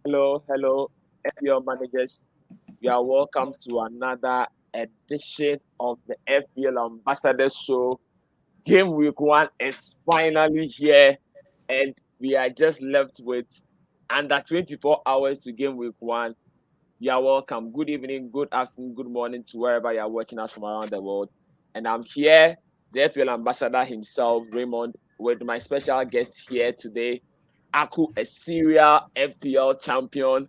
hello, FPL managers. You are welcome to another edition of the FPL Ambassadors show. Game week 1 is finally here, and we are just left with under 24 hours to game week 1. You are welcome. Good evening, good afternoon, good morning to wherever you are watching us from around the world. And I'm here, the FPL Ambassador himself, Raymond, with my special guest here today, Arku, a serial FPL champion,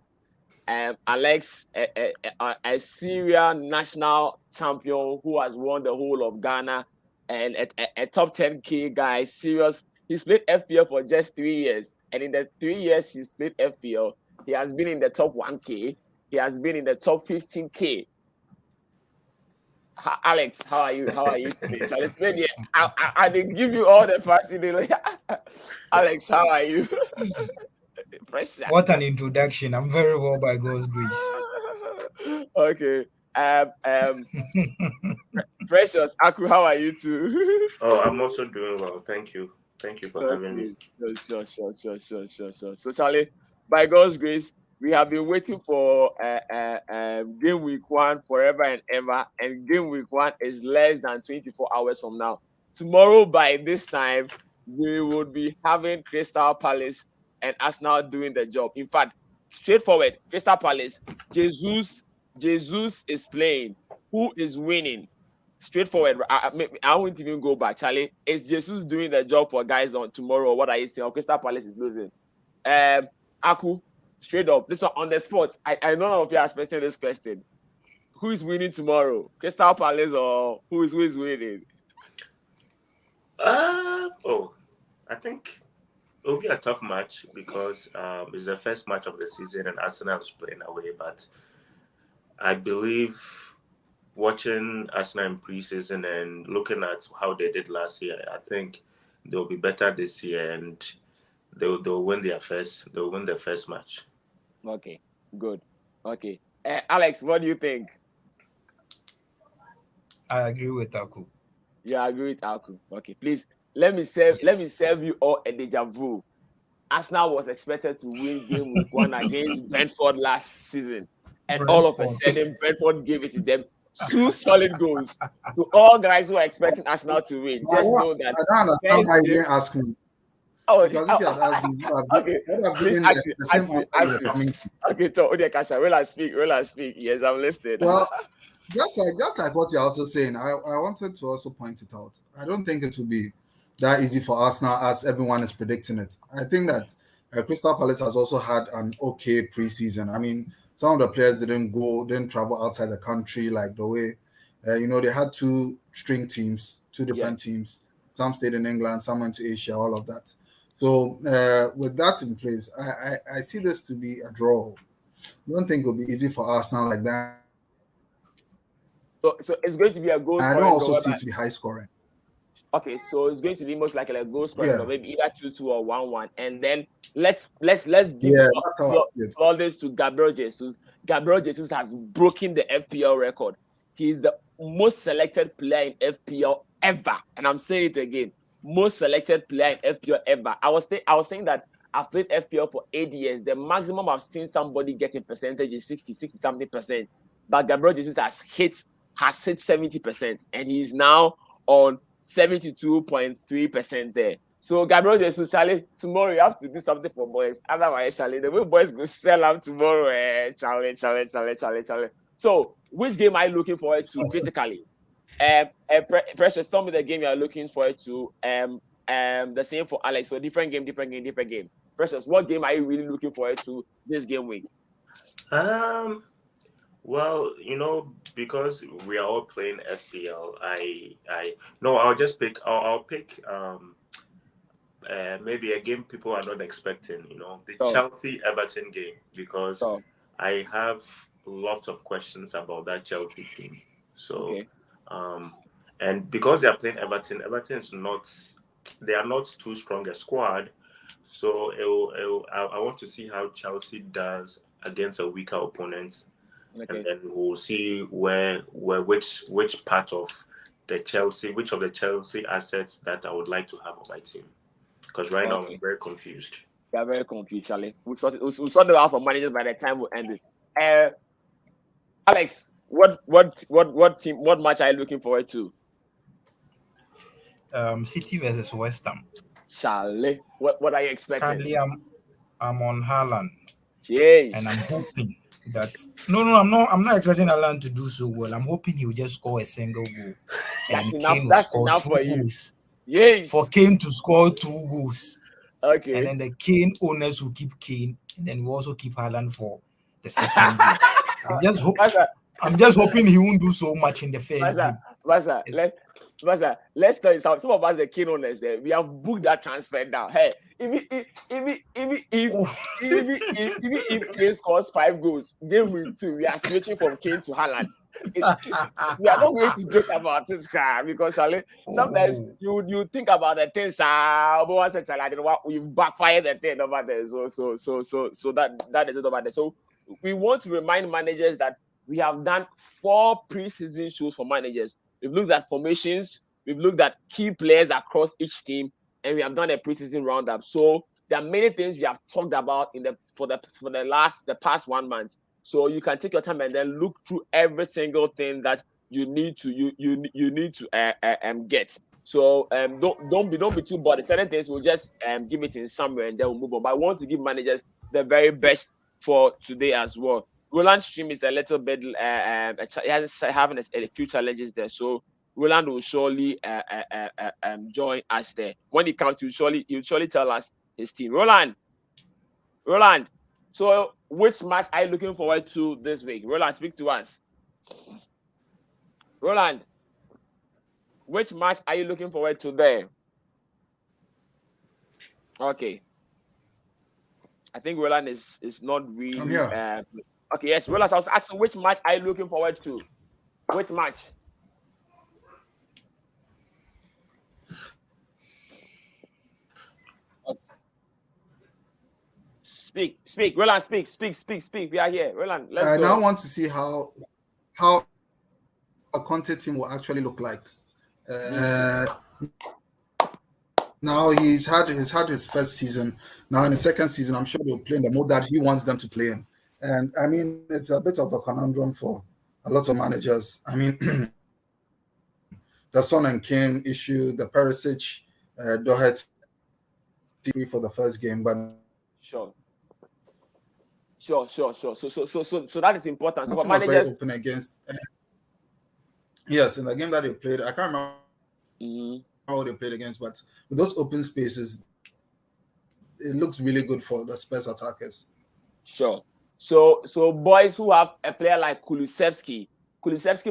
Alex, a serial national champion who has won the whole of Ghana, and a top 10K guy, serious. He's played FPL for just 3 years, and in the 3 years he's played FPL, he has been in the top 1K, he has been in the top 15K. Alex, how are you? How are you today? So let's maybe I didn't give you all the facility. Alex, how are you? Pressure. What an introduction! I'm very well by God's grace. Okay. Precious, Aku, how are you too? Oh, I'm also doing well. Thank you. Thank you for having me. Sure. So, Charlie, by God's grace, we have been waiting for game week 1 forever and ever, and game week 1 is less than 24 hours from now. Tomorrow, by this time, we would be having Crystal Palace and Arsenal doing the job. In fact, straightforward, Crystal Palace, Jesus is playing. Who is winning? Straightforward. I won't even go back, Charlie. Is Jesus doing the job for guys on tomorrow? What are you saying? Crystal Palace is losing. Aku, straight up, this one on the spot. I know none of you are expecting this question. Who is winning tomorrow? Crystal Palace or who is winning? I think it'll be a tough match because it's the first match of the season and Arsenal is playing away. But I believe watching Arsenal in preseason and looking at how they did last year, I think they'll be better this year and they'll win their first match. Okay, good. Okay, Alex, what do you think? I agree with Arku. Yeah, I agree with Arku. Okay, please let me serve you all a deja vu. Arsenal was expected to win game week 1 against Brentford last season, and all of a sudden Brentford gave it to them. 2 solid goals. To all guys who are expecting Arsenal to win, just know that. I don't understand why you didn't ask me. Because if you had asked me, I would have given the same answer you're coming to. Okay, so Odekasa, will I speak? Yes, I'm listening. Well, just like what you're also saying, I wanted to also point it out. I don't think it will be that easy for Arsenal as everyone is predicting it. I think that Crystal Palace has also had an okay preseason. I mean, some of the players didn't travel outside the country like the way, they had 2 string teams, 2 different teams. Some stayed in England, some went to Asia, all of that. So with that in place, I see this to be a draw. I don't think it will be easy for Arsenal like that. So it's going to be a goal. I don't also see it to be high scoring. Okay, so it's going to be most likely a goal scoring, or maybe either 2-2 or 1-1, and then let's give all this to Gabriel Jesus. Gabriel Jesus has broken the FPL record. He is the most selected player in FPL ever, and I'm saying it again. Most selected player in FPL ever. I was saying that I've played FPL for 8 years. The maximum I've seen somebody get in percentage is 60 something percent. But Gabriel Jesus has hit 70%, and he's now on 72.3% there. So Gabriel Jesus, Charlie, tomorrow you have to do something for boys. Otherwise, Charlie, the way boys go sell out tomorrow, Charlie. So which game are you looking forward to critically? Precious, tell me the game you are looking forward to. The same for Alex. So different game. Precious, what game are you really looking forward to this game week? Well, because we are all playing FPL, I'll pick maybe a game people are not expecting, the Chelsea Everton game, because I have lots of questions about that Chelsea team. So and because they are playing Everton is they are not too strong a squad. So I want to see how Chelsea does against a weaker opponent. Okay. And then we'll see which part of the Chelsea assets that I would like to have on my team. Because right now I'm very confused. We are very confused, Charlie. We'll sort it out for managers by the time we end it. Alex, what match are you looking forward to? City versus West Ham. Charlie, what are you expecting? Currently, I'm on Haaland. Jeez. And I'm hoping that I'm not expecting Haaland to do so well. I'm hoping he will just score a single goal. That's and enough. Kane will That's score enough 2 for you. goals. Yes. For Kane to score 2 goals. Okay. And then the Kane owners will keep Kane, and then we also keep Haaland for the second goal. I'm just hoping he won't do so much in the first game. Let's tell you something. Some of us, the Kane owners, there, we have booked that transfer down. Hey, even if Kane scores 5 goals, game week 2, we are switching from Kane to Haaland. We are not going to joke about it, because sometimes you think about the things, you backfire the thing over there. So that is it over there. So we want to remind managers that we have done 4 preseason shows for managers. We've looked at formations, we've looked at key players across each team, and we have done a preseason roundup. So there are many things we have talked about for the past 1 month. So you can take your time and then look through every single thing that you need to get. So don't be too bothered. Certain things we'll just give it in summary and then we'll move on. But I want to give managers the very best for today as well. Rowland's stream is a little bit he has having a few challenges there. So Rowland will surely join us there. When he comes, he'll surely tell us his team. Rowland. So which match are you looking forward to this week? Rowland, speak to us. Rowland, which match are you looking forward to there? Okay. I think Rowland is not really. I'm here. Okay, yes, Rowland, I was asking which match are you looking forward to? Which match? Speak, Rowland, speak. We are here. Rowland, let's go. I now want to see how a Conte team will actually look like. Now he's had his first season. Now in the second season, I'm sure they'll play in the mode that he wants them to play in. And I mean, it's a bit of a conundrum for a lot of managers. I mean, the Son and Kane issue, the Perisic, Doherty for the first game, but sure. So that is important. So managers open against. Yes, in the game that they played, I can't remember how they played against, but with those open spaces, it looks really good for the Spurs attackers. Sure. So boys who have a player like Kulusevski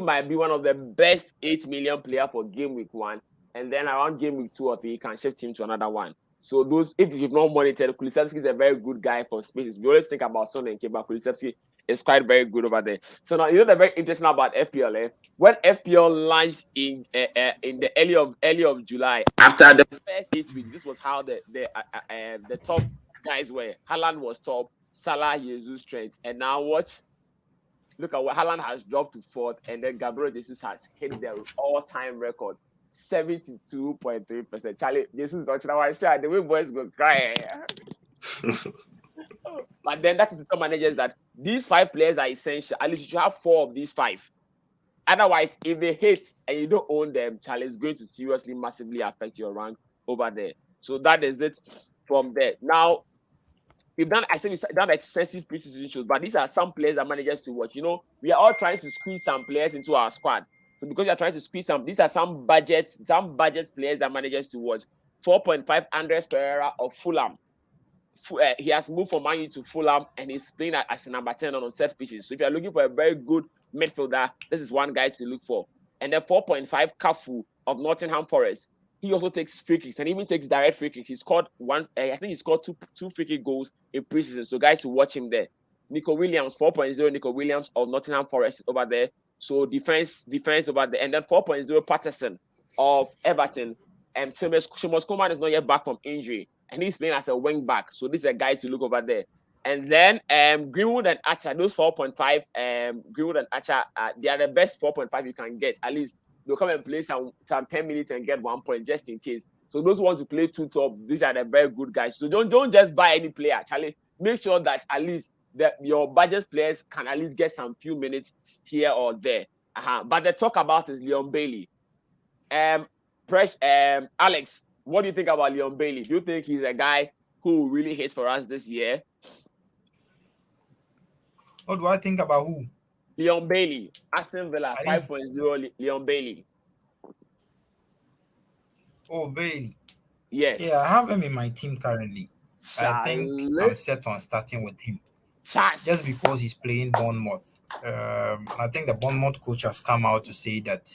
might be one of the best 8 million player for game week 1, and then around game week 2 or 3, you can shift him to another one. So those, if you've not monitored, Kulusevski is a very good guy for spaces. We always think about Son and Kane, but Kulusevski is quite very good over there. So now you know the very interesting about FPL. When FPL launched in the early of July, after the first 8 weeks, this was how the top guys were. Haaland was top, Salah, Jesus, Trent, and now look at what Haaland has dropped to 4th, and then Gabriel Jesus has hit the all-time record. 72.3%. Charlie, this is not our shot. The way boys go cry. But then that is to tell managers that these 5 players are essential. At least you should have 4 of these 5. Otherwise, if they hit and you don't own them, Charlie, is going to seriously, massively affect your rank over there. So that is it from there. Now, we've done extensive preseason shows, but these are some players that managers to watch. You know, we are all trying to squeeze some players into our squad. So because you're trying to squeeze these are some budget players that managers to watch. 4.5 Andres Pereira of Fulham. He has moved from Man U to Fulham and he's playing as a number 10 on set pieces. So if you're looking for a very good midfielder, this is one guy to look for. And then 4.5 Cafu of Nottingham Forest. He also takes free kicks and even takes direct free kicks. He scored he scored two free kick goals in preseason. So guys to watch him there. Nico Williams, 4.0 Nico Williams of Nottingham Forest over there. So defense over there. And then 4.0 Patterson of Everton. And Seamus Coleman is not yet back from injury. And he's playing as a wing back. So this is a guy to look over there. And then Greenwood and Archer, those 4.5, Greenwood and Archer, they are the best 4.5 you can get. At least they'll come and play some 10 minutes and get 1 point just in case. So those who want to play two top, these are the very good guys. So don't just buy any player, Charlie. Make sure that at least that your budget players can at least get some few minutes here or there. But the talk about is Leon Bailey. Alex, what do you think about Leon Bailey? Do you think he's a guy who really hits for us this year? What do I think about who? Leon Bailey, Aston Villa 5.0. Leon Bailey. Oh, Bailey. Yes. Yeah, I have him in my team currently. I think I'm set on starting with him. Just because he's playing Bournemouth. I think the Bournemouth coach has come out to say that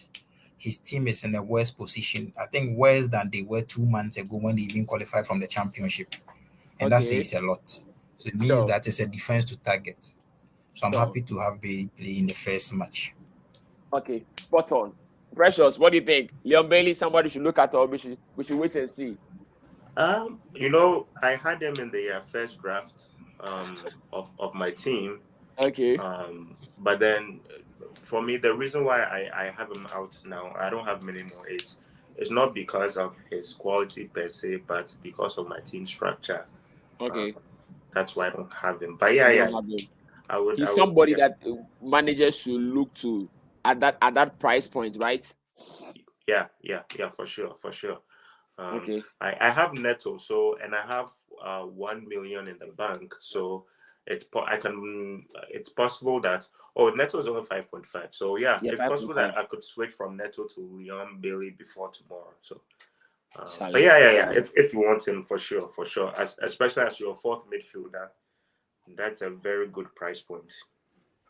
his team is in a worse position. I think worse than they were 2 months ago when they even qualified from the championship. And that says a lot. So it means that it's a defense to target. So I'm happy to have Bailey play in the first match. Okay, spot on. Precious, what do you think? Leon Bailey, somebody should look at, or we should wait and see. You know, I had him in the first draft of my team. Okay. But then for me, the reason why I have him out now, I don't have many more. It's not because of his quality per se, but because of my team structure. Okay. That's why I don't have him. But yeah. He's somebody that managers should look to at that price point, right? Yeah, for sure. Okay. I have Neto, and I have 1 million in the bank, so it's possible that Neto is only 5.5, so it's possible that I could switch from Neto to Leon Bailey before tomorrow. So, but if you want him for sure, especially as your fourth midfielder, that's a very good price point.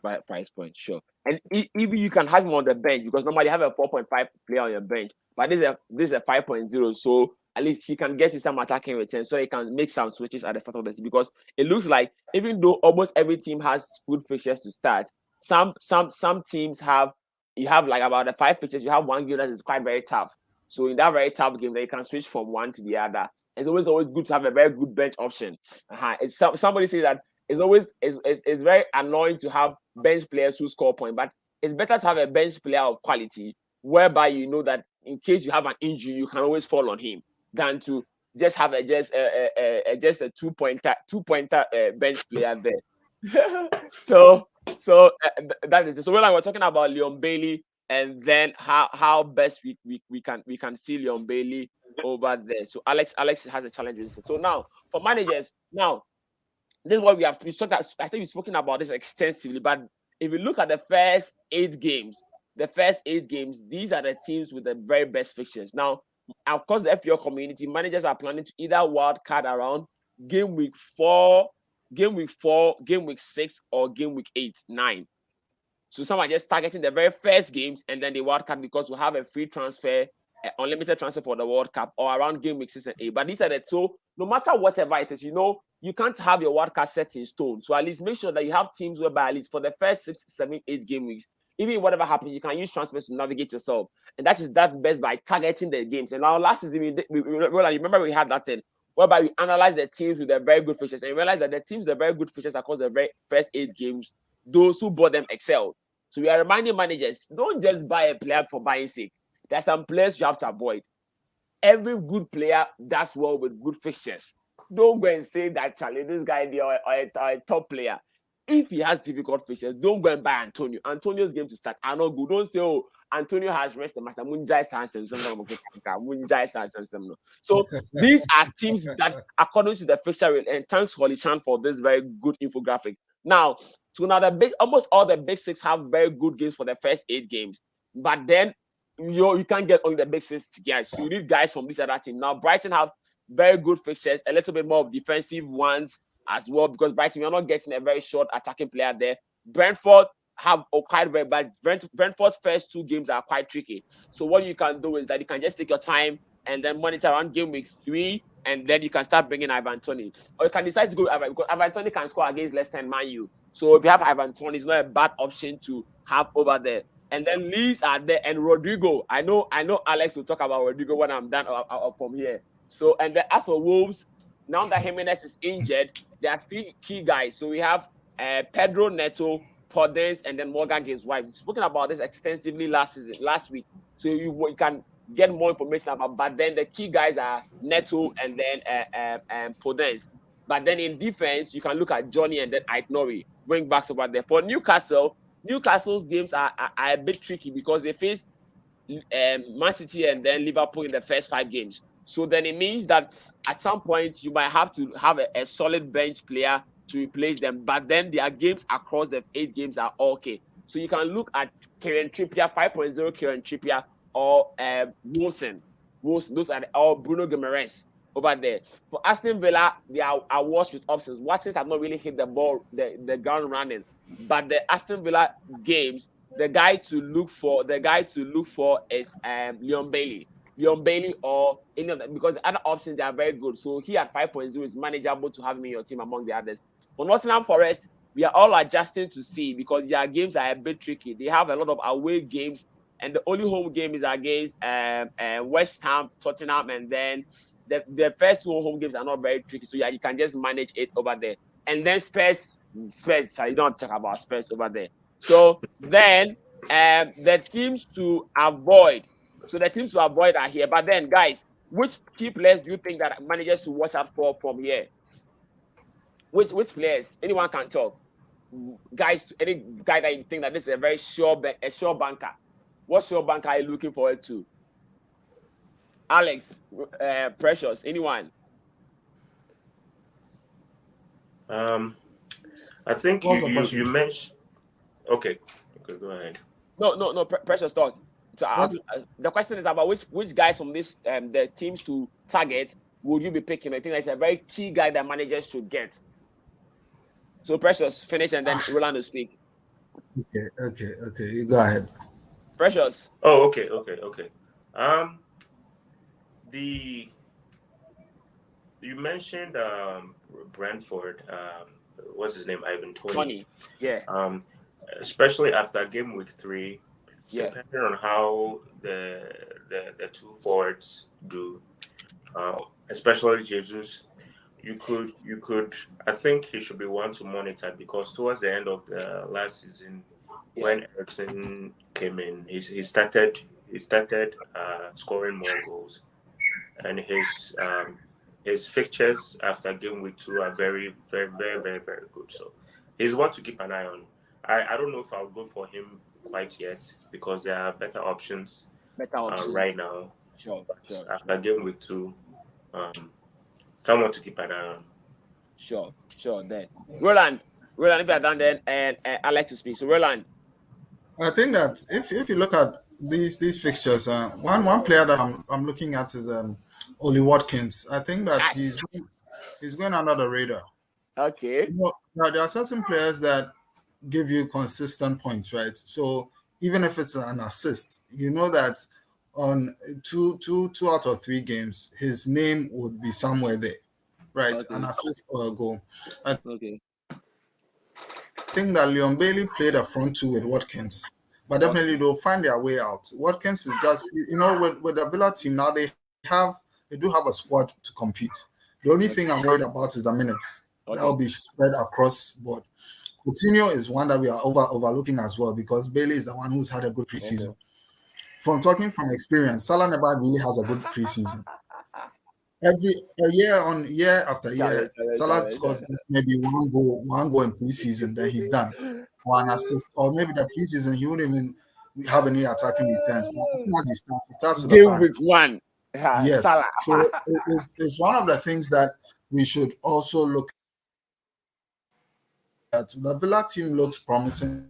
Right, price point, sure. And even you can have him on the bench, because normally you have a 4.5 player on your bench, but this is a 5.0, so at least he can get you some attacking return, so he can make some switches at the start of the season. Because it looks like even though almost every team has good fixtures to start, some teams have like about the 5 fixtures, you have one game that is quite very tough. So in that very tough game, they can switch from one to the other. It's always good to have a very good bench option. Somebody says that it's very annoying to have bench players who score points, but it's better to have a bench player of quality, whereby you know that in case you have an injury, you can always fall on him, than to just have a 2-pointer bench player there. So that is it. So when we're talking about Leon Bailey, and then how best we can see Leon Bailey over there. So Alex has a challenge with this. So now for managers, this is what we have to be talking. I think we've spoken about this extensively, but if you look at the first 8 games, these are the teams with the very best fixtures. Now, of course, the FPL community managers are planning to either wildcard around game week 4, game week 6, or game week 8, 9. So some are just targeting the very first games, and then they wildcard because we have a free transfer, unlimited transfer for the World Cup, or around game week 6 and 8. But these are the two. No matter whatever it is, you can't have your wildcard set in stone. So at least make sure that you have teams whereby at least for the first 6, 7, 8 game weeks, even whatever happens, you can use transfers to navigate yourself. And that best by targeting the games. And now last season, remember we had that thing whereby we analyzed the teams with the very good fixtures and realized that the teams with the very good fixtures across the very first 8 games, those who bought them excelled. So we are reminding managers, don't just buy a player for buying sake. There are some players you have to avoid. Every good player does well with good fixtures. Don't go and say that, Charlie, this guy is a top player. If he has difficult fixtures, don't go and buy Antonio. Antonio's game to start are not good. Don't say, Antonio has rested. So these are teams that, according to the fixture, and thanks Holly Chan for this very good infographic. Now, almost all the big 6 have very good games for the first 8 games. But then you can't get only the big 6 guys. So you need guys from this other team. Now, Brighton have very good fixtures, a little bit more of defensive ones as well, because Brighton, you're not getting a very short attacking player there. Brentford have quite very bad. Brentford's first 2 games are quite tricky. So what you can do is that you can just take your time and then monitor around game week 3, and then you can start bringing Ivan Toney. Or you can decide to go because Ivan Toney can score against Leicester and Man U. So if you have Ivan Toney, it's not a bad option to have over there. And then Leeds are there, and Rodrigo. I know Alex will talk about Rodrigo when I'm done from here. So, and then as for Wolves, now that Jimenez is injured, there are 3 key guys. So we have Pedro Neto, Podence, and then Morgan Gibbs White. We've spoken about this extensively last week. So you can get more information about. But then the key guys are Neto and then Podence. But then in defense, you can look at Johnny and then Aitnori, bring backs over there. For Newcastle, Newcastle's games are a bit tricky because they face Man City and then Liverpool in the first 5 games. So then it means that at some point you might have to have a solid bench player to replace them. But then their games across the 8 games are okay. So you can look at Kieran Trippier, 5.0 Kieran Trippier, or Wilson. Those are or Bruno Guimaraes over there. For Aston Villa, they are awash with options. Watkins have not really hit the ball, the ground running. But the Aston Villa games, the guy to look for is Leon Bailey. Leon Bailey or any of them, because the other options they are very good. So he at 5.0 is manageable to have him in your team among the others. For Nottingham Forest, we are all adjusting to see because their games are a bit tricky. They have a lot of away games, and the only home game is against West Ham, Tottenham, and then the first 2 home games are not very tricky. So yeah, you can just manage it over there. And then Spurs, you don't talk about Spurs over there. So then the teams to avoid. So the teams to avoid are here. But then, guys, which key players do you think that managers to watch out for from here? Which players? Anyone can talk. Guys, any guy that you think that this is a very sure banker. What sure banker are you looking forward to? Alex, Precious, anyone? I think you mentioned. Okay, go ahead. No, Precious, talk. So the question is about which guys from this the teams to target would you be picking? I think that's a very key guy that managers should get. So Precious, finish and then Rowland will speak. Okay. You go ahead. Precious. Oh, okay. You mentioned Brentford. What's his name? Ivan Toney. Yeah. Especially after game week 3. Yeah. Depending on how the 2 forwards do, especially Jesus, you could. I think he should be one to monitor because towards the end of the last season, when Eriksen came in, he started scoring more goals, and his fixtures after game week 2 are very, very, very, very, very good. So he's one to keep an eye on. I don't know if I'll go for him quite yet because there are better options right now. Sure. After game week 2, someone to keep an eye on. Sure. Then Rowland, if you're done, then and I like to speak. So Rowland, I think that if you look at these fixtures, one player that I'm looking at is Oli Watkins. I think that he's going under the radar. Okay. There are certain players that give you consistent points, right? So even if it's an assist, you know that on two out of 3 games, his name would be somewhere there, right? Okay. An assist or a goal. I think that Leon Bailey played a front 2 with Watkins, but definitely they'll find their way out. Watkins is just, with the Villa team now, they do have a squad to compete. The only thing I'm worried about is the minutes. That will be spread across board. Coutinho is one that we are overlooking as well because Bailey is the one who's had a good preseason. Okay. From talking from experience, Salah never really has a good preseason. Year after year, Salah scores maybe one goal in preseason, then he's done. One assist, or maybe the preseason he wouldn't even have any attacking returns. But once he starts with game week 1. Yes, Salah. So it's one of the things that we should also look. The Villa team looks promising.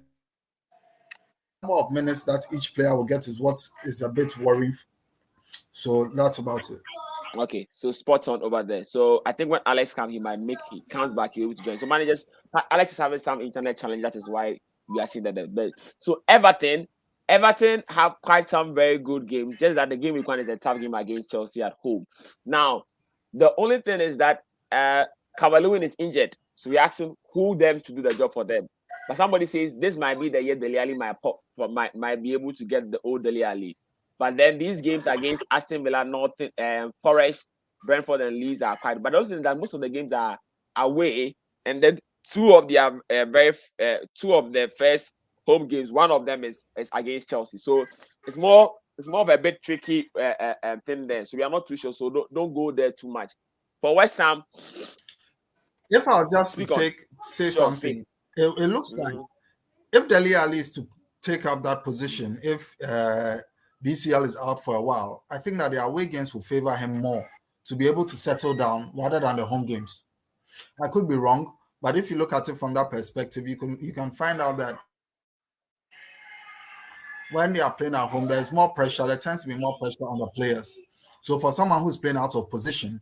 The number of minutes that each player will get is what is a bit worrying. So that's about it. Okay, so spot on over there. So I think when Alex comes, he comes back, he'll be able to join. So managers, Alex is having some internet challenge. That is why we are seeing that. So Everton have quite some very good games. Just that the game week 1 is a tough game against Chelsea at home. Now, the only thing is that Calvert-Lewin is injured. So we asked him who them to do the job for them. But somebody says this might be the year Dele Alli might be able to get the old Dele Alli. But then these games against Aston Villa, Forest, Brentford, and Leeds are quite. But also that most of the games are away, and then 2 of the first home games, one of them is against Chelsea. So it's more it's more of a bit tricky thing there. So we are not too sure. So don't go there too much. For West Ham, if I was just to say something, it looks like if Dele Alli is to take up that position, if DCL is out for a while, I think that the away games will favor him more to be able to settle down rather than the home games. I could be wrong, but if you look at it from that perspective, you can find out that when they are playing at home, there's more pressure. There tends to be more pressure on the players. So for someone who's playing out of position,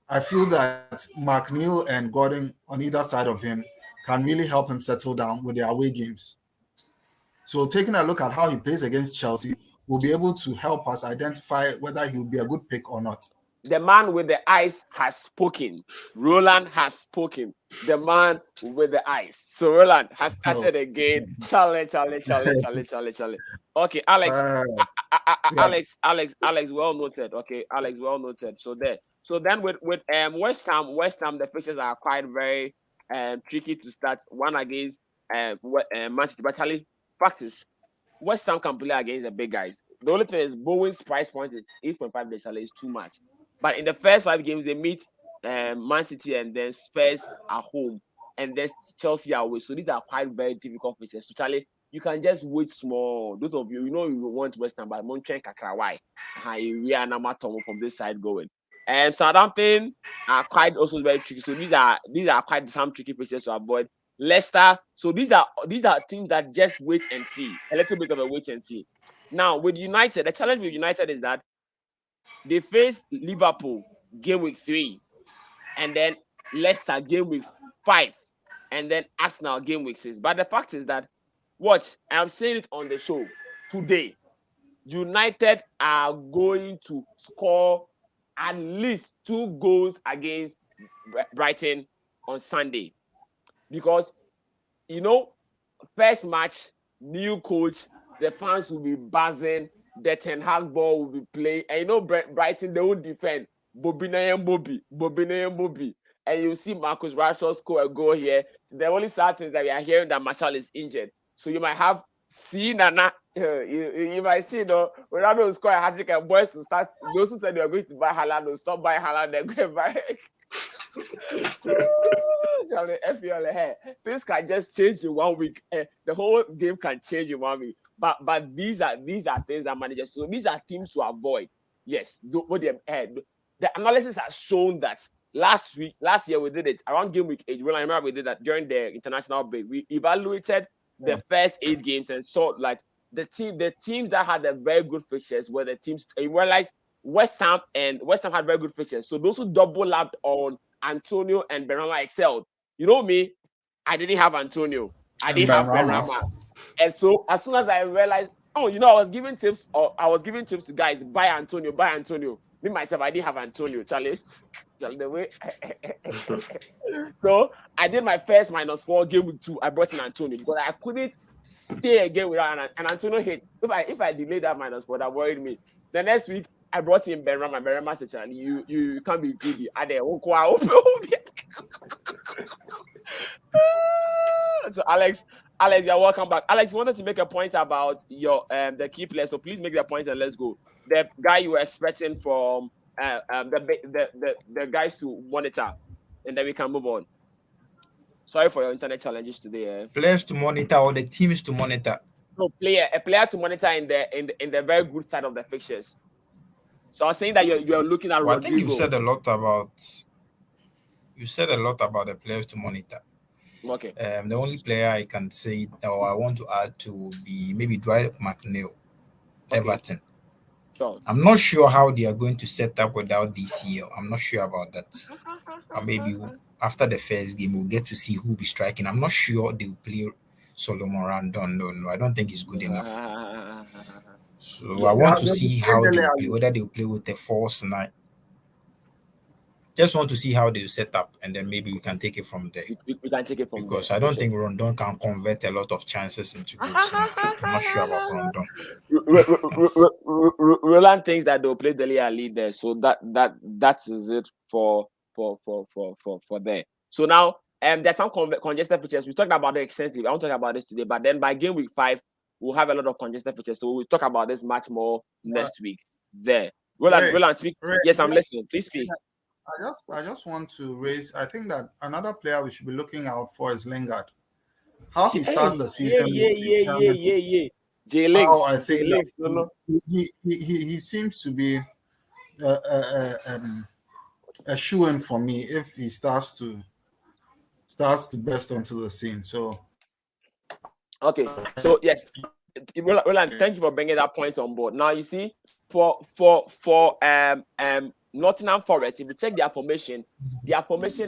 I feel that McNeil and Gordon on either side of him can really help him settle down with the away games. So taking a look at how he plays against Chelsea will be able to help us identify whether he will be a good pick or not. The man with the eyes has spoken. Rowland has spoken. The man with the eyes. So Rowland has started again. Challenge. Okay, Alex, well noted. Okay, Alex, well noted. So there. So then with West Ham, the fixtures are quite very tricky to start. One against Man City, but Charlie, practice. West Ham can play against the big guys. The only thing is Bowen's price point is 8.5 days is too much. But in the first 5 games, they meet Man City and then Spurs at home and then Chelsea away. So these are quite very difficult fixtures. So Charlie, you can just wait small. Those of you, you want West Ham, but Montreal Kakrawai, we are Namatomo from this side going. And Southampton are quite also very tricky. So these are quite some tricky fixtures to avoid. Leicester. So these are teams that just wait and see. A little bit of a wait and see. Now with United, the challenge with United is that they face Liverpool game week 3, and then Leicester game week 5, and then Arsenal game week 6. But the fact is that, I'm saying it on the show today, United are going to score at least 2 goals against Brighton on Sunday. Because, first match, new coach, the fans will be buzzing, the Ten Hag ball will be playing, and Brighton, they won't defend. Bobina and Bobby. And you see Marcus Rashford score a goal here. The only sad thing is that we are hearing that Marshall is injured. So you might have seen Nana. You might see, Ronaldo will score a hat-trick and boys will start. Those who said they were going to buy Haaland will stop buying Haaland, they're going to buy FPL, things can just change in 1 week. The whole game can change in 1 week. But these are things that managers. So these are teams to avoid. Yes, the analysis has shown that last year we did it around game week 8. Well, I remember we did that during the international break. We evaluated the first 8 games and saw like the teams that had a very good fixtures were the teams. You realize West Ham had very good fixtures. So those who double lapped on Antonio and Benrahma excelled. You know me, I didn't have Antonio. I didn't have Benrahma. And so as soon as I realized, I was giving tips to guys, buy Antonio. Me myself, I didn't have Antonio, Charlie. The way. So I did my first -4 game week 2. I brought in Antonio because I couldn't stay again without an Antonio hit. If I delayed that -4, that worried me. The next week I brought in Benrahma. Benrahma said, Charlie, you can't be greedy. So Alex, you're welcome back. Alex, you wanted to make a point about your the key players, so please make the points and let's go. The guy you were expecting from the guys to monitor, and then we can move on. Sorry for your internet challenges today. Players to monitor or the teams to monitor? No, a player to monitor in the very good side of the fixtures. So I was saying that you're looking at Rodrigo. I think you said a lot about the players to monitor. Okay. The only player I can say or I want to add to would be maybe Dwight McNeil, Everton. Sure. I'm not sure how they are going to set up without DCL. I'm not sure about that. Or maybe after the first game, we'll get to see who will be striking. I'm not sure they will play Solomon Rondon. No, I don't think it's good enough. So I want to see how they will play, whether they will play with the false 9. Just want to see how they set up, and then maybe we can take it from there. We can take it from there. Because I don't think Rondon can convert a lot of chances into goals. I'm not sure about Rondon. Rowland thinks that they'll play Dele Alli there, so that is it for there. So now there's some congested features. We talked about it extensively. I won't talk about this today, but then by game week 5, we'll have a lot of congested fixtures. So we'll talk about this much more next week. There. Roland, speak. Yes, I'm listening. Please speak. I just want to raise. I think that another player we should be looking out for is Lingard. How he starts the season. Yeah. How I think that he seems to be a shoo-in for me if he starts to burst onto the scene. So okay, so yes, Roland, thank you for bringing that point on board. Now you see, for Nottingham Forest, if you check their formation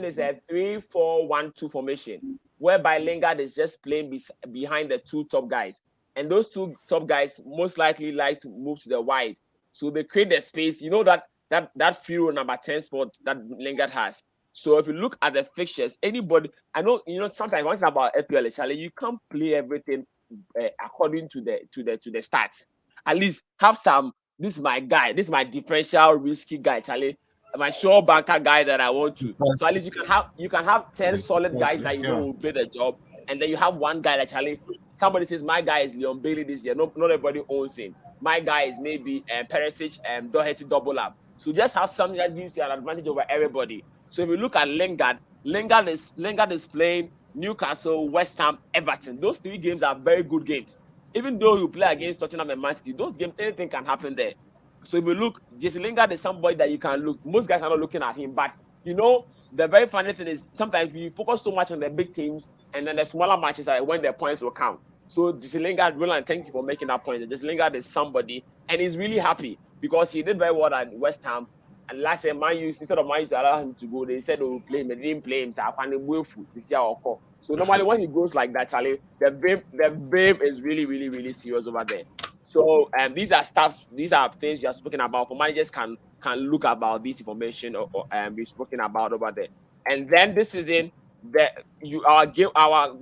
is a 3-4-1-2 formation, whereby Lingard is just playing behind the two top guys, and those two top guys most likely like to move to the wide, so they create the space. You know that free role number 10 spot that Lingard has. So if you look at the fixtures, anybody, I know, sometimes one thing about FPL, Charlie, you can't play everything according to the stats. At least have some. This is my guy. This is my differential risky guy, Charlie. My sure banker guy that I want to. So at least you can have 10 solid guys that you know will play the job, and then you have one guy that, Charlie, somebody says my guy is Leon Bailey this year. Not everybody owns him. My guy is maybe Perisic and Doherty double up. So just have something that gives you an advantage over everybody. So if you look at Lingard is playing Newcastle, West Ham, Everton. Those 3 games are very good games. Even though you play against Tottenham and Man City, those games, anything can happen there. So if you look, Jesse Lingard is somebody that you can look. Most guys are not looking at him, but the very funny thing is sometimes we focus so much on the big teams, and then the smaller matches are when the points will count. So Jesse Lingard, Roland, thank you for making that point. Jesse Lingard is somebody, and he's really happy because he did very well at West Ham. And last year, instead of Man U to allow him to go, they said they will play him. They didn't play him. So I find him willful to see how call. So normally when he goes like that, Charlie, the blame is really, really, really serious over there. So these are things you are speaking about. For managers can look about this information or be spoken about over there. And then this season, our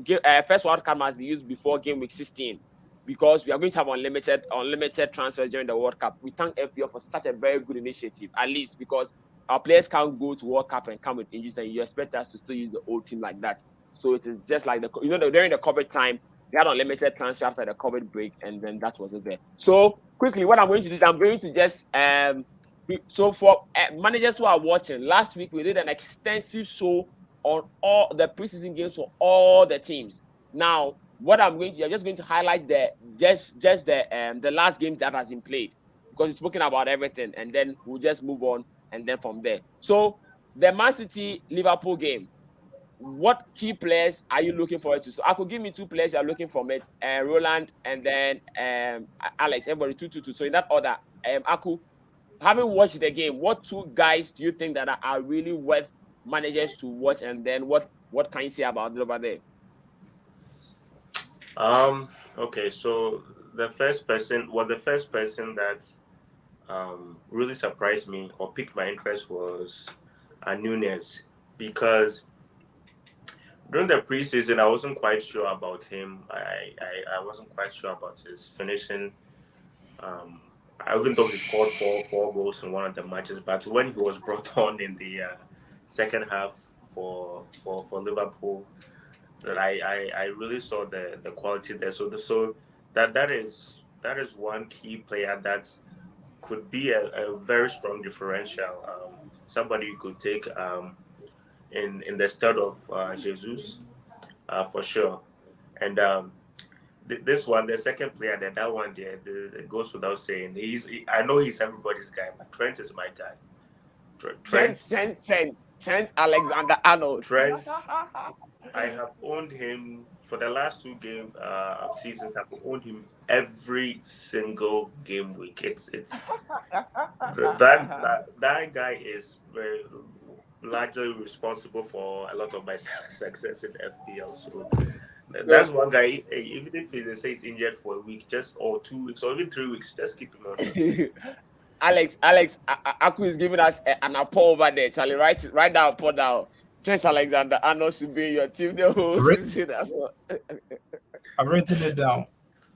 first World Cup must be used before game week 16. Because we are going to have unlimited transfers during the World Cup. We thank FPL for such a very good initiative, at least because our players can't go to World Cup and come with injuries, and you expect us to still use the old team like that. So it is just like during the COVID time, they had unlimited transfer after the COVID break, and then that was it there. So quickly, what I'm going to do is I'm going to just so for managers who are watching, last week we did an extensive show on all the preseason games for all the teams. Now, what I'm just going to highlight the last game that has been played, because it's spoken about everything, and then we'll just move on, and then from there. So the Man City Liverpool game, what key players are you looking forward to? So I could give me 2 players you're looking for it, Roland and then Alex. Everybody 2. So in that order, Arku, having watched the game, what 2 guys do you think that are really worth managers to watch, and then what can you say about it over there? Okay, so the first person that really surprised me or piqued my interest was Nunez, because during the preseason I wasn't quite sure about him. I wasn't quite sure about his finishing. I even though he scored four goals in one of the matches, but when he was brought on in the second half for Liverpool, that I really saw the quality there. So that is one key player that could be a very strong differential. Somebody you could take in the stead of Jesus for sure. And this one, the second player, that one there, it goes without saying. I know he's everybody's guy, but Trent is my guy. Trent Alexander-Arnold. Trent, I have owned him for the last 2 game seasons. I've owned him every single game week. It's that guy is very largely responsible for a lot of my success in FPL. So that's one guy. Even if they say he's injured for a week, or 2 weeks, or even 3 weeks, just keep him on. Alex, Aku is giving us an appall over there, Charlie. Write that appall down. Trent Alexander-Arnold should be in your team the whole season as well. I've written it down.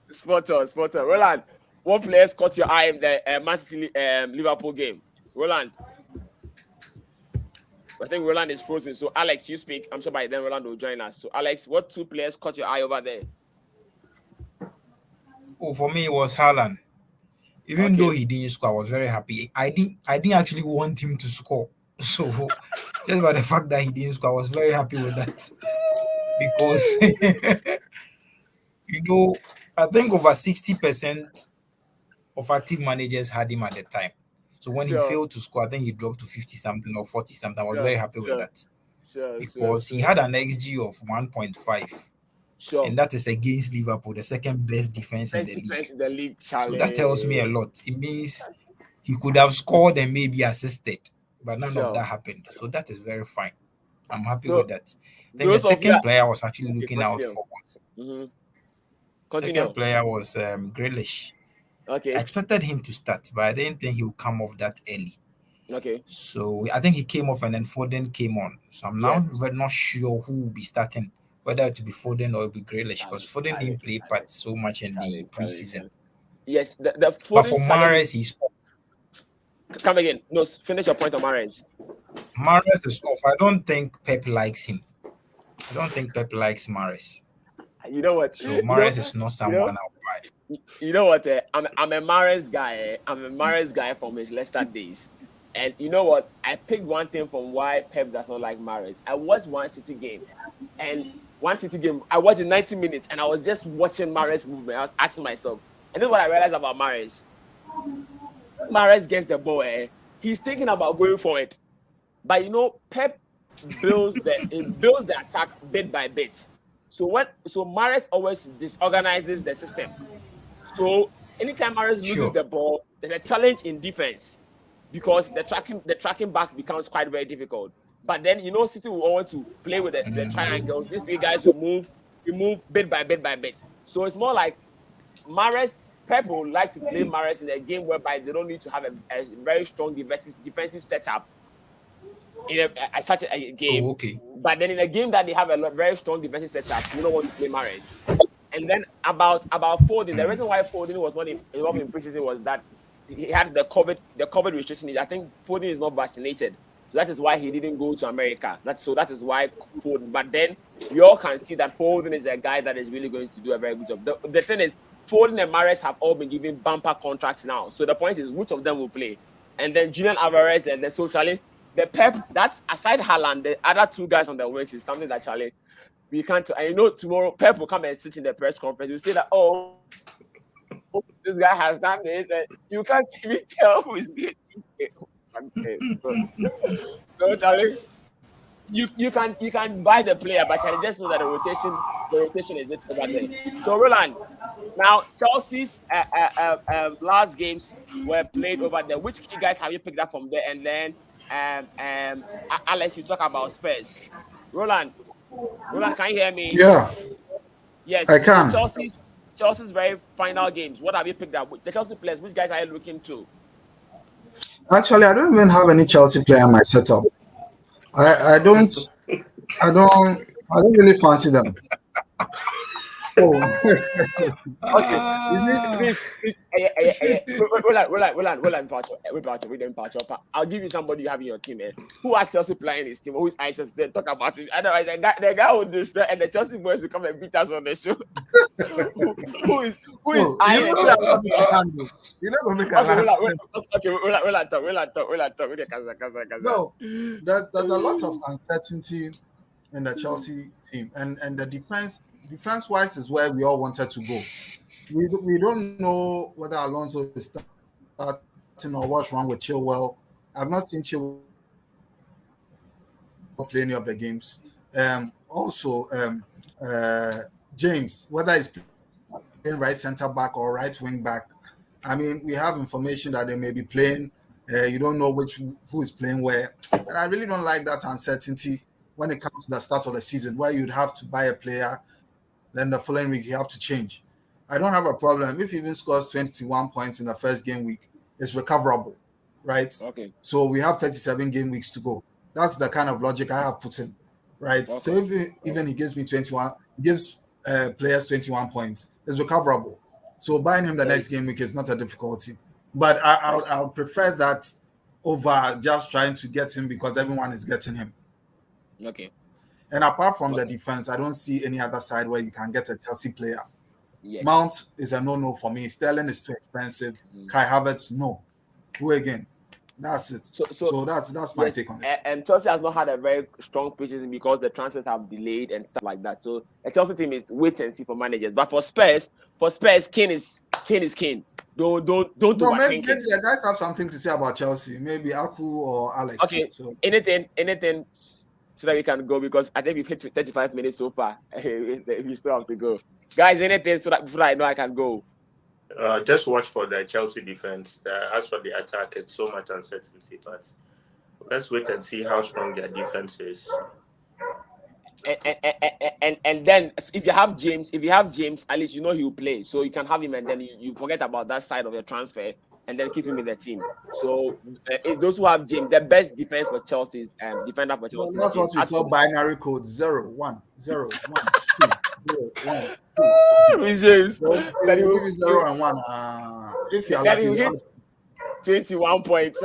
Spot on. Roland, what players caught your eye in the Man City Liverpool game? Roland. I think Roland is frozen. So Alex, you speak. I'm sure by then Roland will join us. So Alex, what 2 players caught your eye over there? Oh, for me, it was Haaland. Even though he didn't score, I was very happy. I didn't actually want him to score. So just by the fact that he didn't score, I was very happy with that. Because I think over 60% of active managers had him at the time. So when he failed to score, I think he dropped to 50 something or 40 something. I was very happy with that. Because he had an XG of 1.5. And that is against Liverpool, the second best defense in the league. So that tells me a lot. It means he could have scored and maybe assisted, but none of that happened. So that is very fine. I'm happy with that. Then the second player I was actually looking out for was second player was Grealish. I expected him to start, but I didn't think he would come off that early. So I think he came off and then Foden came on. So I'm now not sure who will be starting, whether it will be Foden or it will be Grealish, because Foden didn't play part so much in the preseason. Yes, the Foden. But for Mahrez, he's come again. No, finish your point on Mahrez. Mahrez is off. I don't think Pep likes him. I don't think Pep likes Mahrez. You know what? So Mahrez is not someone I'll buy. You know what? I'm a Mahrez guy. I'm a Mahrez guy from his Leicester days. And you know what? I picked one thing from why Pep does not like Mahrez. I watched one City game. And one City game, I watched in 90 minutes. And I was just watching Mahrez movement. I was asking myself. And this is what I realized about Mahrez. Mahrez gets the ball. He's thinking about going for it. But you know, Pep builds the attack bit by bit. So Mahrez always disorganizes the system. So anytime Mahrez loses the ball, there's a challenge in defense because the tracking back becomes quite very difficult. But then City will want to play with the triangles. These three guys will move bit by bit. So it's more like Pep would like to play Mahrez in a game whereby they don't need to have a very strong defensive setup in such a game. Oh, okay. But then in a game that they have a very strong defensive setup, you don't want to play Mahrez. And then about Foden, the reason why Foden was not involved in preseason was that he had the COVID restriction. I think Foden is not vaccinated. So that is why he didn't go to America. That is why Foden. But then you all can see that Foden is a guy that is really going to do a very good job. The thing is, Foden and Mahrez have all been given bumper contracts now. So the point is, which of them will play? And then Julian Alvarez and then socially, the Pep, that's aside Haaland, the other two guys on the wings is something that Charlie, we can't. And tomorrow Pep will come and sit in the press conference. You say that, this guy has done this, and you can't even tell who is being. So Charlie, you can buy the player, but Charlie just know that the rotation is it over there. So Rowland, now Chelsea's last games were played over there. Which key guys have you picked up from there? And then Alex, you talk about Spurs. Rowland, can you hear me? Yeah. Yes, I can. Chelsea's very final games. What have you picked up? The Chelsea players, which guys are you looking to? Actually, I don't even have any Chelsea player in my setup. I don't really fancy them. Oh. Okay. I'll give you somebody you have in your team, man. Who has Chelsea playing his team? Who is anxious? Then talk about it. Otherwise, the guy will destroy, and the Chelsea boys will come and beat us on the show. who is? You're not gonna make a Okay, we'll talk. No, there's a lot of uncertainty in the Chelsea team, and the defense-wise is where we all wanted to go. We don't know whether Alonso is starting or what's wrong with Chilwell. I've not seen Chilwell play any of the games. Also, James, whether he's playing right center back or right wing back, I mean, we have information that they may be playing. You don't know who is playing where. And I really don't like that uncertainty when it comes to the start of the season, where you'd have to buy a player, then the following week you have to change. I don't have a problem. If he even scores 21 points in the first game week, it's recoverable, right? Okay. So we have 37 game weeks to go. That's the kind of logic I have put in, right? Okay. So if even he gives me 21, he gives players 21 points, it's recoverable. So buying him the next game week is not a difficulty. But I'll prefer that over just trying to get him because everyone is getting him. Okay. And apart from the defense, I don't see any other side where you can get a Chelsea player Yes. Mount is a no for me. Sterling is too expensive. Kai Havertz, no. Who again? That's it. So that's my take on it. And Chelsea has not had a very strong preseason because the transfers have delayed and stuff like that. So the Chelsea team is wait and see for managers. But for Spurs, Kane is Kane. Don't no, maybe the guys have something to say about Chelsea. Maybe Arku or Alex. Okay. So anything so that we can go, because I think we've hit 35 minutes so far. We still have to go. Guys, anything so that before I know I can go. Just watch for the Chelsea defense. As for the attack, it's so much uncertainty, but let's wait and see how strong their defense is. And then if you have James, at least you know he will play, so you can have him, and then you forget about that side of your transfer, and then keep him in the team. So those who have James, the best defense for Chelsea is defender for Chelsea. That's what we call binary code 0 1 0 1 2 0 1 2. James, that you give 0 and 1. If you are lucky, you hit 21 points.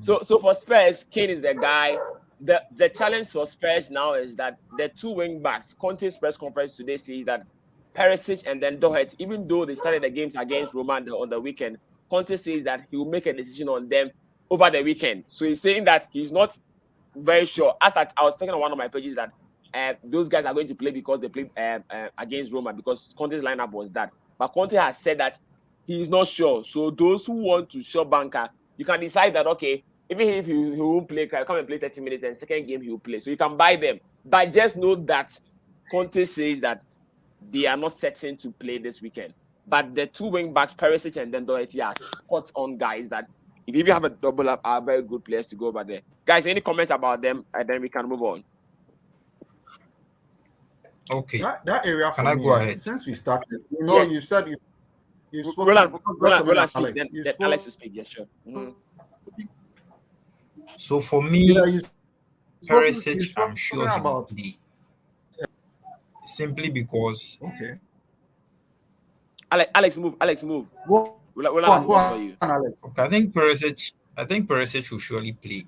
So for Spurs, Kane is the guy. The challenge for Spurs now is that the two wing backs, Conte's press conference today says that Perisic and then Doherty, even though they started the games against Roma on the weekend, Conte says that he will make a decision on them over the weekend. So he's saying that he's not very sure. I was talking on one of my pages that those guys are going to play because they played against Roma, because Conte's lineup was that. But Conte has said that he is not sure. So those who want to show banker, you can decide that, okay, even if he won't play, come and play 30 minutes, and second game he will play. So you can buy them. But just know that Conte says that they are not certain to play this weekend. But the two wing backs, Perisic and then Doherty, are spot on guys that if you have a double up, are very good players to go over there. Guys, any comments about them? And then we can move on. Okay. That area. Can I go ahead? Since we started, you said you've spoken. Roland, Alex will speak. Yes, sure. Mm-hmm. So for me, Perisic, I'm sure he will play. Simply because. Okay. Alex, move. Go on, Alex. Okay, I think Perisic will surely play.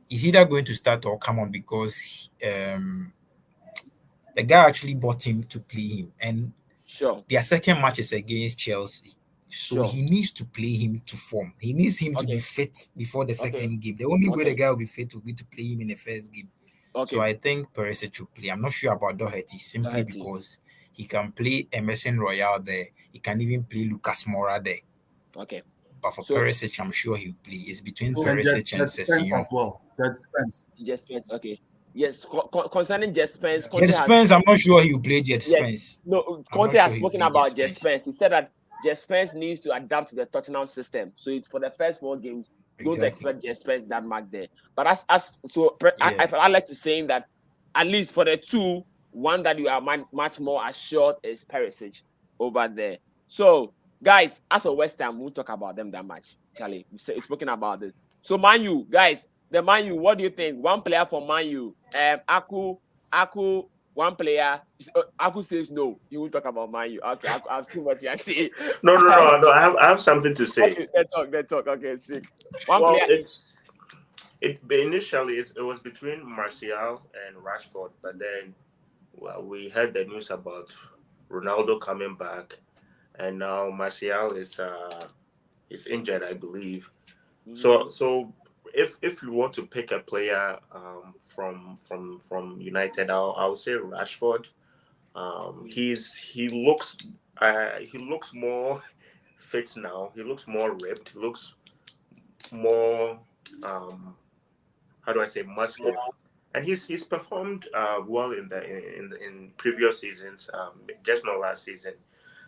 He's either going to start or come on, because the guy actually bought him to play him, and their second match is against Chelsea. So he needs to play him to form. He needs him to be fit before the second game. The only way the guy will be fit will be to play him in the first game. So I think Perisic will play. I'm not sure about Doherty, simply because he can play Emerson Royale there. He can even play Lucas Moura there. Okay. But for Perisic, I'm sure he'll play. It's between Perisic and Sessegnon. Just Spence, okay. Yes, concerning Jet Spence. I'm not sure he'll play Jet Spence. No, Conte has spoken about Jet Spence. He said that Jet Spence needs to adapt to the Tottenham system. So it's for the first 4 games. Don't expect Jet Spence that much there. But I like to say that at least for the 2, one that you are much more assured is Perisic over there. So guys, as for West Ham, we'll talk about them that much. Charlie, we've spoken about it. So Man U, guys, the Man U, what do you think? One player for Man U, Arku, one player. Arku says no. You will talk about Man U. Okay, I've seen what you say. No. I have something to say. Okay, let's talk. Okay, speak. One player. Initially it was between Martial and Rashford, but then we heard the news about Ronaldo coming back, and now Martial is injured, I believe. Mm-hmm. So if you want to pick a player from United, I'll say Rashford. He looks more fit now. He looks more ripped. He looks more muscular, and he's performed well in previous seasons, just not last season.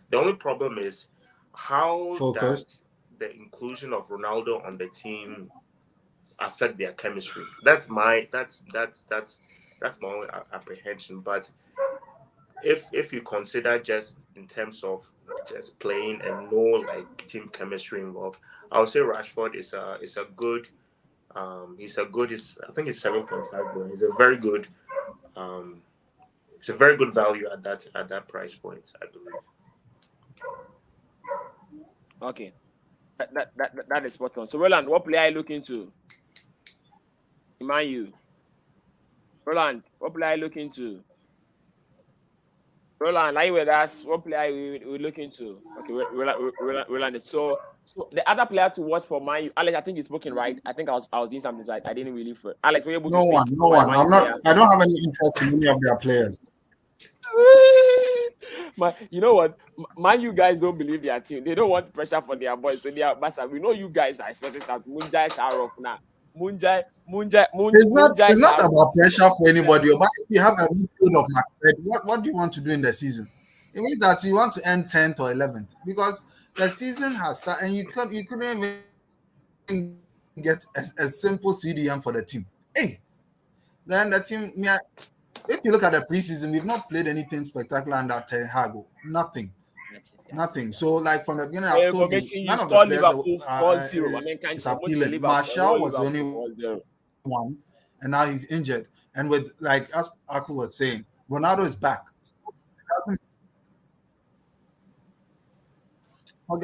The only problem is how does the inclusion of Ronaldo on the team affect their chemistry? That's my only apprehension. But if you consider just in terms of just playing and no team chemistry involved, I would say Rashford is a good. I think it's 7.5 million. He's a very good. It's a very good value at that price point, I believe. Okay, that is spot on. So Roland, what player are you looking to? Man U. Roland, what player are you looking to? Roland, are you with us? What player we looking to? Okay, Roland. So the other player to watch for Man U, Alex, I think you're spoken right. I think I was doing something right. I didn't really. Alex, were you able to speak? No one. I'm not. I don't have any interest in any of their players. You know what? Man, you guys don't believe their team. They don't want pressure for their boys. So they are bastard. We know you guys are expecting something. Munjai are off now. Munjai. It's not about pressure for anybody. But if you have a midfield of Macbeth, what do you want to do in the season? It means that you want to end 10th or 11th because the season has started and you couldn't even get a simple CDM for the team. Hey, then the team, if you look at the preseason, we've not played anything spectacular under Ten Hag. Nothing. So, like from the beginning, I've told you, none of the players is appealing. Marshall was the only one, and now he's injured. And with, like as Arku was saying, Ronaldo is back.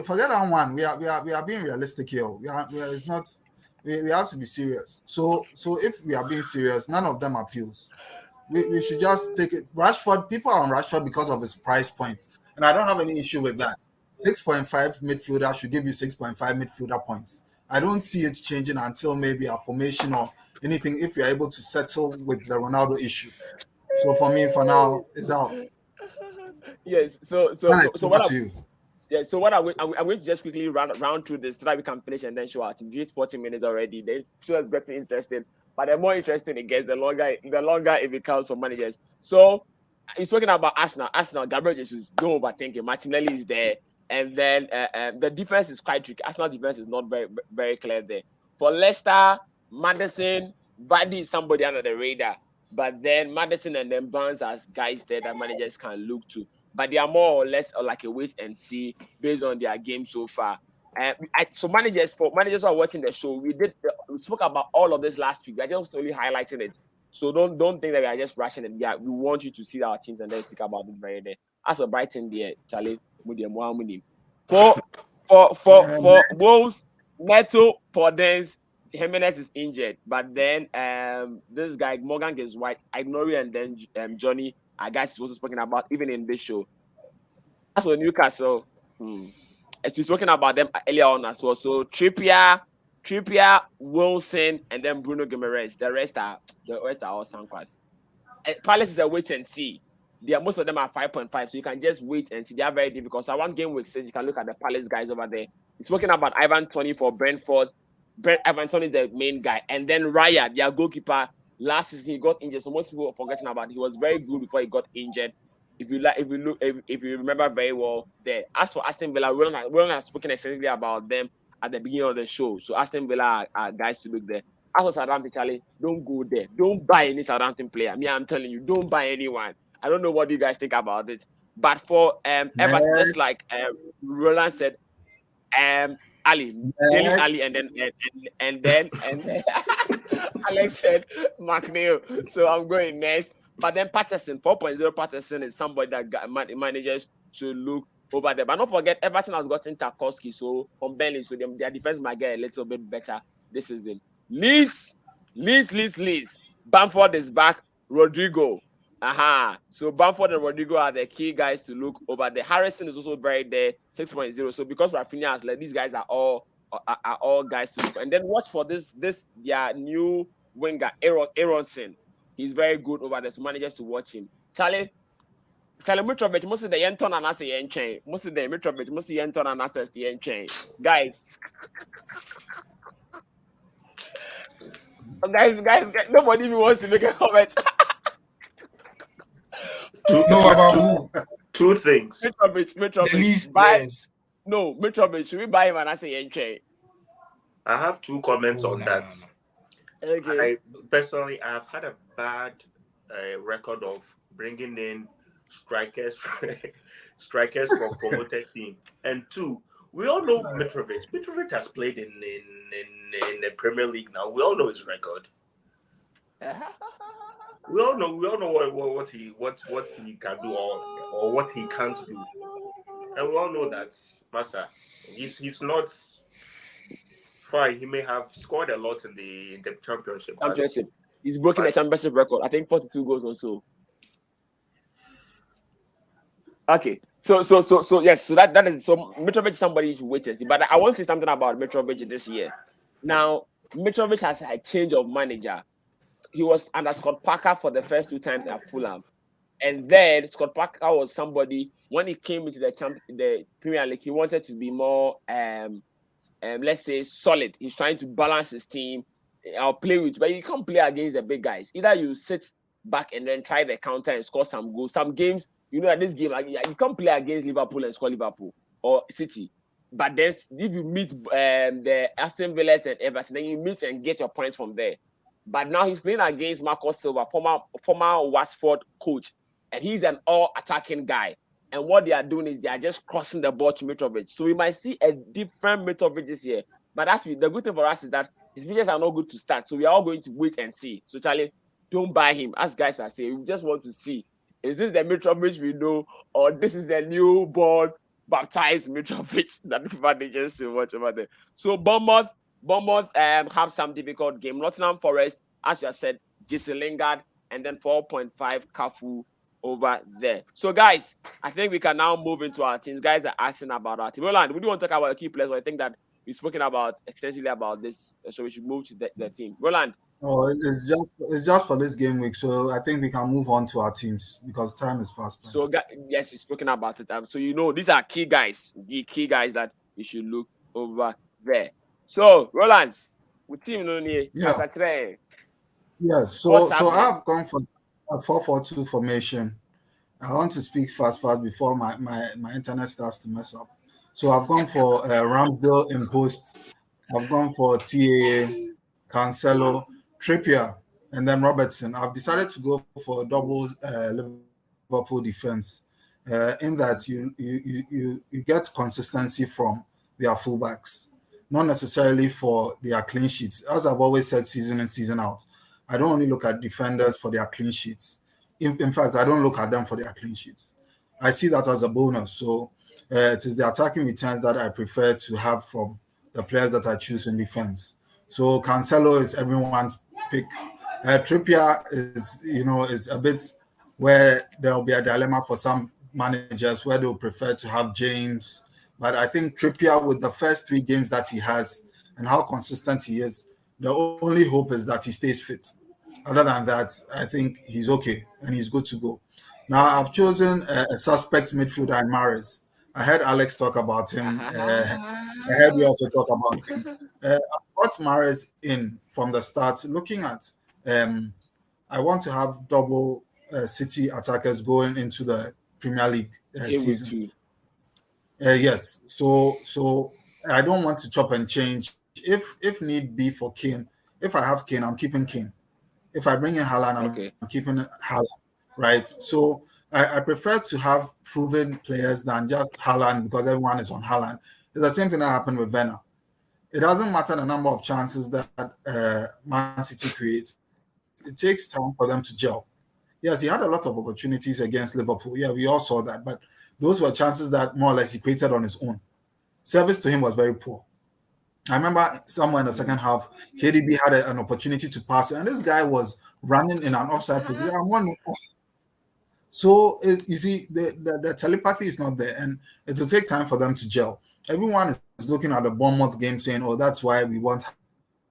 Forget that one. We are being realistic here. It's not. We have to be serious. So if we are being serious, none of them appeals. We should just take it. Rashford, people are on Rashford because of his price points, and I don't have any issue with that. 6.5 midfielder should give you 6.5 midfielder points. I don't see it changing until maybe a formation or anything. If you're able to settle with the Ronaldo issue, so for me, for now, it's out. Yes. So what to you? Yeah, so what I'm going to just quickly round through this so that we can finish and then show our team. It's 40 minutes already. The show is getting interesting, but the more interesting it gets, the longer it becomes for managers. So he's talking about Arsenal, Gabriel Jesus, don't overthink. Martinelli is there, and then the defense is quite tricky. Arsenal defense is not very very clear there. For Leicester, Maddison, Vardy is somebody under the radar, but then Maddison and then Barnes as guys there that managers can look to. But they are more or less like a wait and see based on their game so far. So managers who are watching the show, we spoke about all of this last week. We are just only highlighting it. So don't think that we are just rushing it. Yeah, we want you to see our teams and then speak about it very day. As for Brighton, there, Charlie, for Wolves, Neto, Podence, Jimenez is injured, but then this guy Morgan gets white, Ignori, and then Johnny. Guys was spoken about even in this show. As for Newcastle, as we spoken about them earlier on as well. So Trippier, Wilson, and then Bruno Guimaraes. The rest are all Sankwas. Palace is a wait and see. Most of them are 5.5, so you can just wait and see. They are very difficult. So one game week says you can look at the Palace guys over there. He's spoken about Ivan Toney for Brentford. Ivan Toney is the main guy, and then Raya, their goalkeeper. Last season he got injured, so most people are forgetting about it. He was very good before he got injured. If you remember very well there. As for Aston Villa, Roland has spoken extensively about them at the beginning of the show. So Aston Villa are guys to look there. As for Southampton, Charlie, don't go there. Don't buy any Southampton player. I'm telling you, don't buy anyone. I don't know what you guys think about it. But for Everton, just like Roland said, Ali, and then Alex said McNeil. So I'm going next. But then Patterson, 4.0 Patterson is somebody that managers should look over there. But don't forget, Everton has gotten Tarkowski, so from Burnley, so their defense might get a little bit better this season. Leeds. Bamford is back. Rodrigo. So Bamford and Rodrigo are the key guys to look over there. Harrison is also very there, 6.0. So because Rafinha has these guys are all guys to look. And then watch for this their new winger, Aronson. He's very good over there. So managers to watch him. Charlie Mitrovic, most of the Yenton and Asa Yenchain. Most of the Mitrovic, most of the Yenton and Asa Yenchain. Guys, nobody even wants to make a comment. Two things. Mitrovic. Mitrovic. Should we buy him and I say Yenchain? I have two comments on that. No. Okay. I've had a bad record of bringing in strikers from promoted team. And two, we all know Mitrovic. Mitrovic has played in the Premier League now. We all know his record. We all know what he can do or what he can't do. And we all know that Massa, he's not fine. He may have scored a lot in the championship. He's broken the championship record. I think 42 goals or so. Okay. So yes. So that is so Mitrovic. Somebody should wait and see. But I want to say something about Mitrovic this year. Now Mitrovic has a change of manager. He was under Scott Parker for the first 2 times at Fulham, and then Scott Parker was somebody when he came into the Premier League. He wanted to be more let's say solid. He's trying to balance his team. I'll play with, but you can't play against the big guys. Either you sit back and then try the counter and score some goals. Some games, you know, at this game, you can't play against Liverpool and score Liverpool or City. But then if you meet the Aston Villas and Everton, then you meet and get your points from there. But now he's playing against Marco Silva, former Watford coach, and he's an all-attacking guy. And what they are doing is they are just crossing the ball to Mitrovic. So we might see a different Mitrovic this year. But the good thing for us is that his features are not good to start. So we are all going to wait and see. So Charlie, don't buy him. As guys are saying, we just want to see. Is this the Mitrovic we know, or this is the newborn baptized Mitrovic that managers should watch over there? So Bournemouth have some difficult game. Nottingham Forest, as you said, Jesse Lingard, and then 4.5 Cafu over there. So guys, I think we can now move into our teams. Guys are asking about our team. Rowland, we do want to talk about the key players, but I think that we've spoken about extensively about this, so we should move to the team. Rowland. Oh, it's just for this game week, so I think we can move on to our teams because time is fast spent. So yes, we've spoken about it. So you know these are key guys, the key guys that you should look over there. So Rowland, with team Yes, so I've gone for a 4-4-2 formation. I want to speak fast before my internet starts to mess up. So I've gone for Ramsdale in post. I've gone for TAA, Cancelo, Trippier, and then Robertson. I've decided to go for a double Liverpool defense in that you get consistency from their fullbacks, not necessarily for their clean sheets. As I've always said, season in, season out, I don't only look at defenders for their clean sheets. In fact, I don't look at them for their clean sheets. I see that as a bonus. So it is the attacking returns that I prefer to have from the players that I choose in defense. So Cancelo is everyone's pick. Trippier is a bit where there will be a dilemma for some managers where they'll prefer to have James. But I think Trippier, with the first 3 games that he has and how consistent he is, the only hope is that he stays fit. Other than that, I think he's okay and he's good to go. Now, I've chosen a suspect midfielder in Mahrez. I heard Alex talk about him. I heard we also talk about him. I brought Mahrez in from the start, looking at I want to have double City attackers going into the Premier League season. Yes, so I don't want to chop and change. If need be for Kane, if I have Kane, I'm keeping Kane. If I bring in Haaland, I'm keeping Haaland, right? So I prefer to have proven players than just Haaland because everyone is on Haaland. It's the same thing that happened with Werner. It doesn't matter the number of chances that Man City creates. It takes time for them to gel. Yes, he had a lot of opportunities against Liverpool. Yeah, we all saw that. But those were chances that more or less he created on his own. Service to him was very poor. I remember somewhere in the second half, KDB had an opportunity to pass, and this guy was running in an offside position. I'm wondering, so you see, the telepathy is not there, and it will take time for them to gel. Everyone is looking at the Bournemouth game saying, "Oh, that's why we want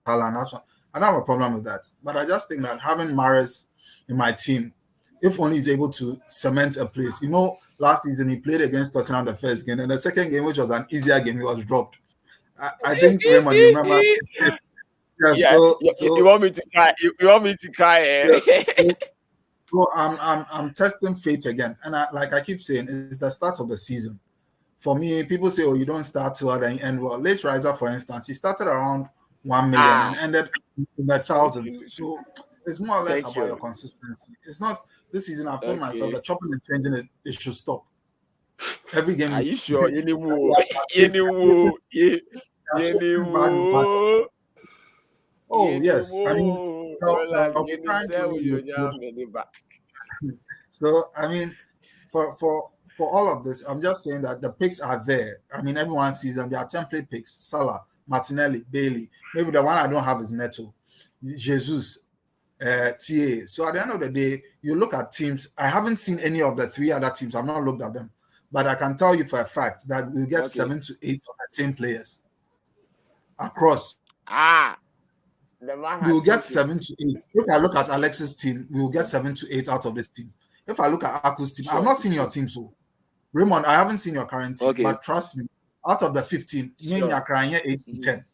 Haaland." That's why. I don't have a problem with that, but I just think that having Mahrez in my team, if only he's able to cement a place. You know, last season he played against Tottenham the first game, and the second game, which was an easier game, he was dropped. I think Raymond, you remember? Yeah, so you want me to cry? You want me to cry? Yeah. So I'm testing fate again, and I keep saying, it's the start of the season. For me, people say, "Oh, you don't start too hard and end well." Late Riser, for instance, he started around 1 million and ended in the thousands. So it's more or less about your consistency. It's not this season. I've told myself that chopping and changing it should stop. Every game. Are you sure? Oh yes, I mean, so I mean, for all of this, I'm just saying that the picks are there. I mean, everyone sees them. They are template picks: Salah, Martinelli, Bailey. Maybe the one I don't have is Neto, Jesus, TA. So at the end of the day, you look at teams. I haven't seen any of the 3 other teams. I've not looked at them. but I can tell you for a fact that we'll get 7 to 8 of the same players across. We will get 7 to 8. If I look at Alex's team, we will get 7 to 8 out of this team. If I look at Arku's team, I've not seen your team, so Raymond, I haven't seen your current team, but trust me, out of the 15, me and crying 8 to 10.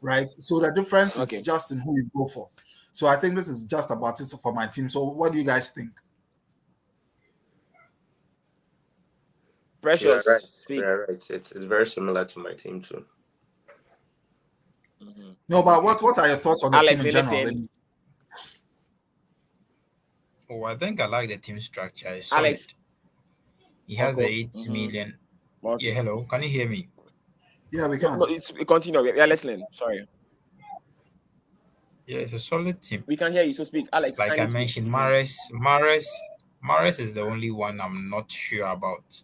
Right? So the difference is just in who you go for. So I think this is just about it for my team. So what do you guys think? Precious, yeah, right. Speak. Yeah, right. It's very similar to my team too. No, but what are your thoughts on the team in general? Oh, I think I like the team structure. It's solid. Alex. He has the 8 million. Yeah, hello. Can you hear me? Yeah, we can. No, continue. We are listening. Sorry. Yeah, it's a solid team. We can hear you, so speak. Alex, like I mentioned, Mahrez is the only one I'm not sure about.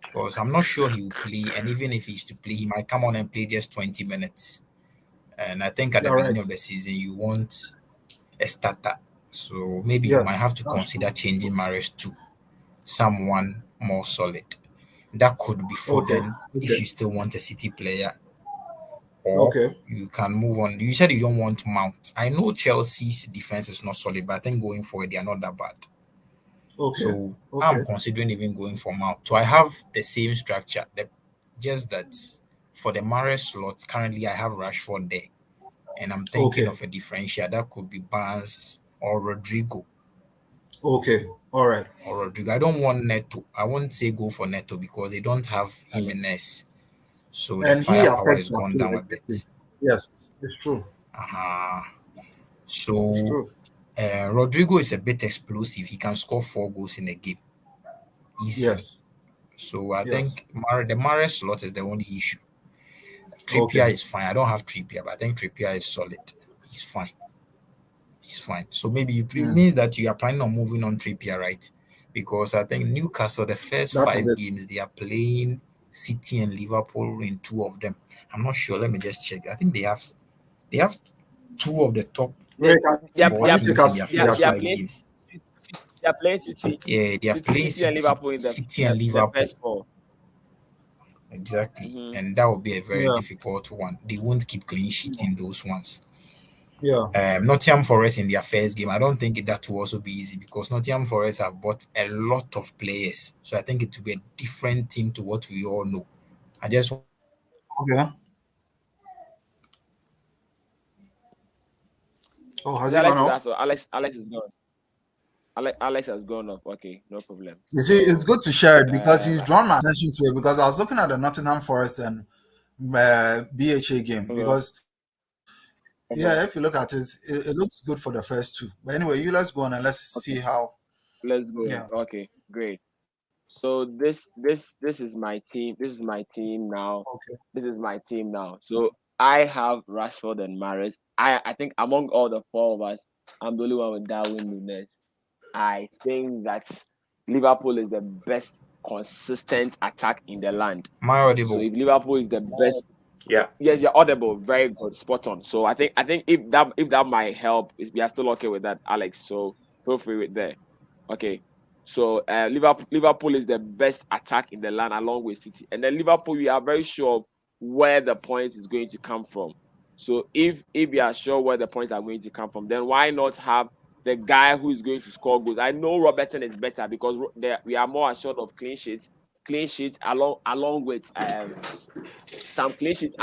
Because I'm not sure he will play, and even if he's to play, he might come on and play just 20 minutes. And I think at the beginning of the season, you want a starter. So maybe you might have to consider changing Mahrez to someone more solid. That could be Foden if you still want a City player. Or you can move on. You said you don't want Mount. I know Chelsea's defense is not solid, but I think going forward, they are not that bad. So I'm considering even going for Mount. So I have the same structure. Just that for the Mahrez slots, currently I have Rashford there. And I'm thinking of a differential. That could be Barnes or Rodrigo. Okay. All right. Or Rodrigo. I don't want Neto. I won't say go for Neto because they don't have Jimenez. So the firepower has gone down a bit. Yes, it's true. So Rodrigo is a bit explosive. He can score 4 goals in a game. Easy. Yes. So I think the Mahrez slot is the only issue. Trippier is fine. I don't have Trippier, but I think Trippier is solid. He's fine. So maybe it means that you are planning on moving on Trippier, right? Because I think Newcastle, the first 5 games, they are playing City and Liverpool in 2 of them. I'm not sure. Let me just check. I think they have 2 of the top 4 teams in their first 5 games. They are playing City. Yeah, they are playing City and Liverpool in the first 4. Exactly. And that will be a very difficult one. They won't keep clean sheet in those ones. Yeah. Nottingham Forest in their first game, I don't think that will also be easy because Nottingham Forest have bought a lot of players. So I think it will be a different team to what we all know. I just Oh, has he gone off? So Alex is gone. Alex has gone off. Okay, no problem. You see, it's good to share it because he's drawn my attention to it because I was looking at the Nottingham Forest and BHA game because if you look at it, it looks good for the first 2. But anyway, let's go on and let's see how. Let's go. Yeah. Okay, great. So this is my team. This is my team now. This is my team now. So I have Rashford and Mahrez. I think among all the 4 of us, I'm the only one with Darwin Núñez. I think that Liverpool is the best consistent attack in the land. So if Liverpool is the best, yes, you're audible, very good, spot on. So I think if that might help, we are still okay with that, Alex. So feel free with there. Okay. So Liverpool is the best attack in the land along with City, and then Liverpool, we are very sure of where the points is going to come from. So if we are sure where the points are going to come from, then why not have the guy who is going to score goals? I know Robertson is better because we are more assured of clean sheets along with some clean sheets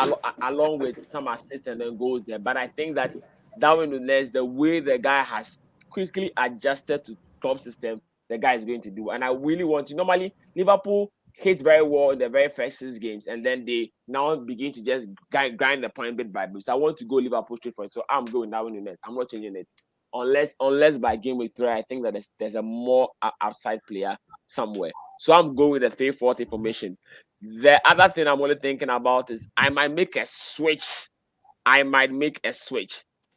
along with some assists and then goals there. But I think that Darwin Núñez, the way the guy has quickly adjusted to club system, the guy is going to do. And I really want to. Normally, Liverpool hit very well in the very first 6 games, and then they now begin to just grind the point bit by bit. So I want to go Liverpool straight for it. So I'm going Darwin Núñez. I'm not changing it. Unless by game week 3, I think that there's a more outside player somewhere. So I'm going with the 3-4 formation. The other thing I'm only thinking about is I might make a switch.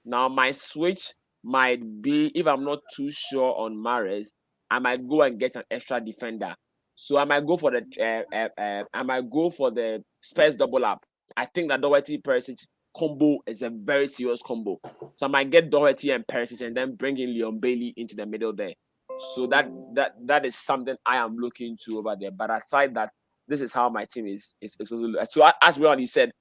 Now my switch might be, if I'm not too sure on Mahrez, I might go and get an extra defender. So I might go for the Spurs double up. I think that Doherty Perisic combo is a very serious combo. So I might get Doherty and Perisic and then bring in Leon Bailey into the middle there. So that is something I am looking to over there. But aside that, this is how my team is. So as well, you said,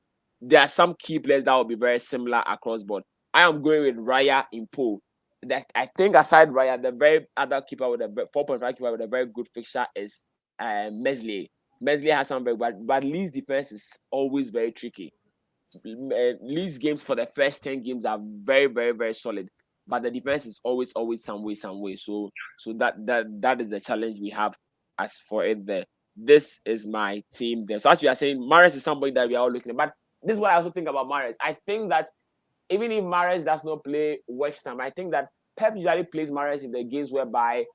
there are some key players that will be very similar across board. I am going with Raya in pool. That I think aside Raya, the very other keeper with a 4.5 keeper with a very good fixture is Meslier. Meslier has some very but Lee's defense is always very tricky. Lee's games for the first 10 games are very, very, very solid, but the defense is always some way. So that is the challenge we have as for it there. This is my team there. So as you are saying, Mahrez is somebody that we are all looking at. But this is what I also think about Mahrez. I think that even if Mahrez does not play West Ham, I think that Pep usually plays Mahrez in the games whereby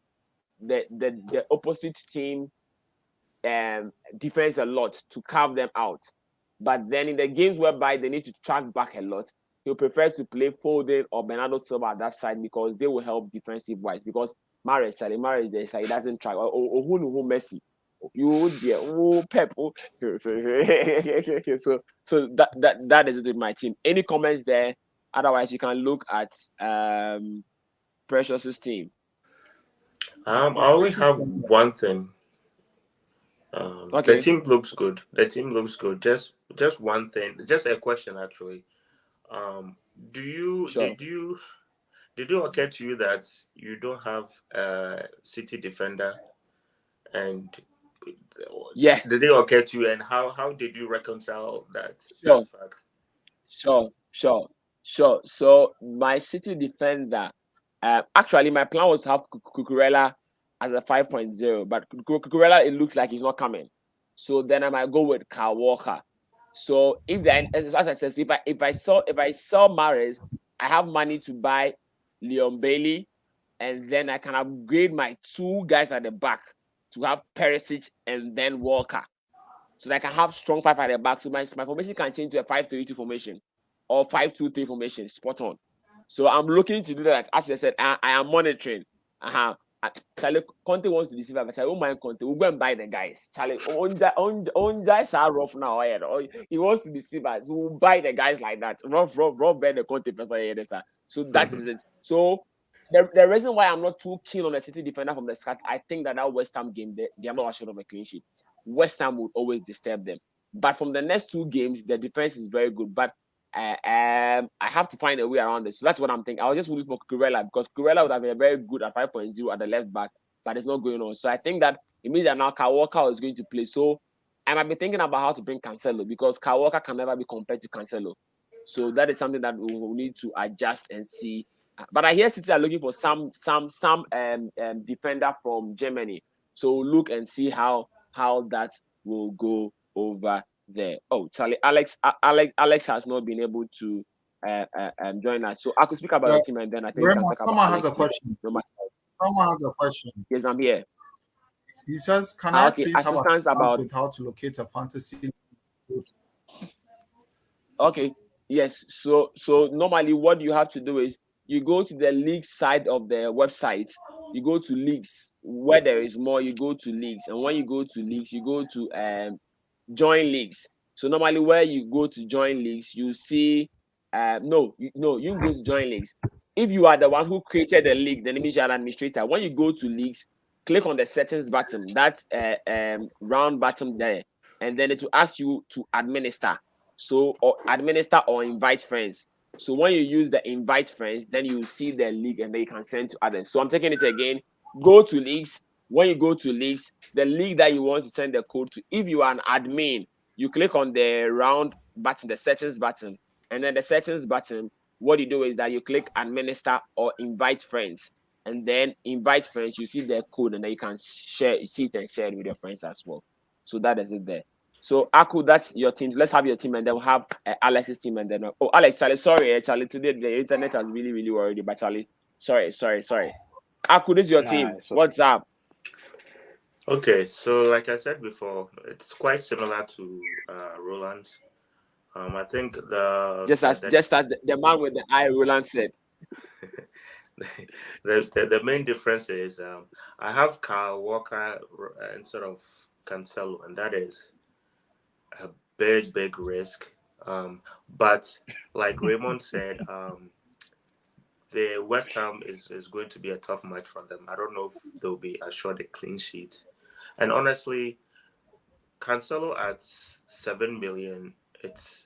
the opposite team defends a lot to carve them out. But then in the games whereby they need to track back a lot, he'll prefer to play Foden or Bernardo Silva at that side because they will help defensive wise. Because Mahrez he doesn't track. Or who Messi. You dear, Pep. So that is it with my team. Any comments there? Otherwise, you can look at Precious's team. I only have one thing. Okay. The team looks good. Just one thing. Just a question, actually. Did you occur to you that you don't have a City defender? And yeah, did it occur to you? And how did you reconcile that? Sure. That fact? Sure. So my City defender, actually, my plan was to have Cucurella as a 5.0, but Cucurella, it looks like he's not coming. So then I might go with Kyle Walker. So if then, as I said, if I sell Mahrez, I have money to buy Leon Bailey, and then I can upgrade my two guys at the back to have Perisic and then Walker. So that I can have strong 5 at the back. So my formation can change to a 5-3-2 formation or 5-2-3 formation. Spot on. So I'm looking to do that. As I said, I am monitoring. Charlie, Conte wants to deceive us. I don't mind Conte. We'll go and buy the guys. Charlie, on guys are rough now. He wants to deceive us. We'll buy the guys like that. Rough, bear the Conte person. So that is it. So the reason why I'm not too keen on the City defender from the start, I think that West Ham game, they are not assured of a clean sheet. West Ham would always disturb them. But from the next 2 games, the defense is very good. But I have to find a way around this. So that's what I'm thinking. I was just looking for Cucurella because Cucurella would have been very good at 5.0 at the left back, but it's not going on. So I think that it means that now Kyle Walker is going to play. So I might be thinking about how to bring Cancelo because Kyle Walker can never be compared to Cancelo. So that is something that we will need to adjust and see. But I hear City are looking for some defender from Germany. So look and see how that will go over there. Oh, Charlie, Alex has not been able to join us. So I could speak about the team and then I think someone has a question. Someone has a question. Yes, I'm here. He says, "Can I please have assistance about with how to locate a fantasy?" Okay. Yes. So normally what you have to do is you go to the league side of the website. You go to leagues where there is more. You go to leagues, and when you go to leagues, you go to join leagues. So normally where you go to join leagues, you see you go to join leagues. If you are the one who created the league, then it means you're an administrator. When you go to leagues, click on the settings button, that round button there, and then it will ask you to administer. So or administer or invite friends. So when you use the invite friends, then you see the league and then you can send to others. So I'm taking it again. Go to leagues. When you go to leagues, the league that you want to send the code to, if you are an admin, you click on the round button, the settings button, and then the settings button, what you do is that you click administer or invite friends, and then invite friends, you see the code, and then you can see it and share it with your friends as well. So that is it there. So Arku, that's your team. Let's have your team, and then we'll have Alex's team, and then Alex, Charlie, sorry, Charlie, today the internet has really, really worried you, but Charlie, sorry. Arku, this is your team. What's up? Okay, so like I said before, it's quite similar to Rowland's. I think just as the man with the eye, Rowland said. the main difference is I have Kyle Walker instead of Cancelo, and that is a big risk. But like Raymond said, the West Ham is going to be a tough match for them. I don't know if they'll be assured a clean sheet. And honestly, Cancelo at 7 million, it's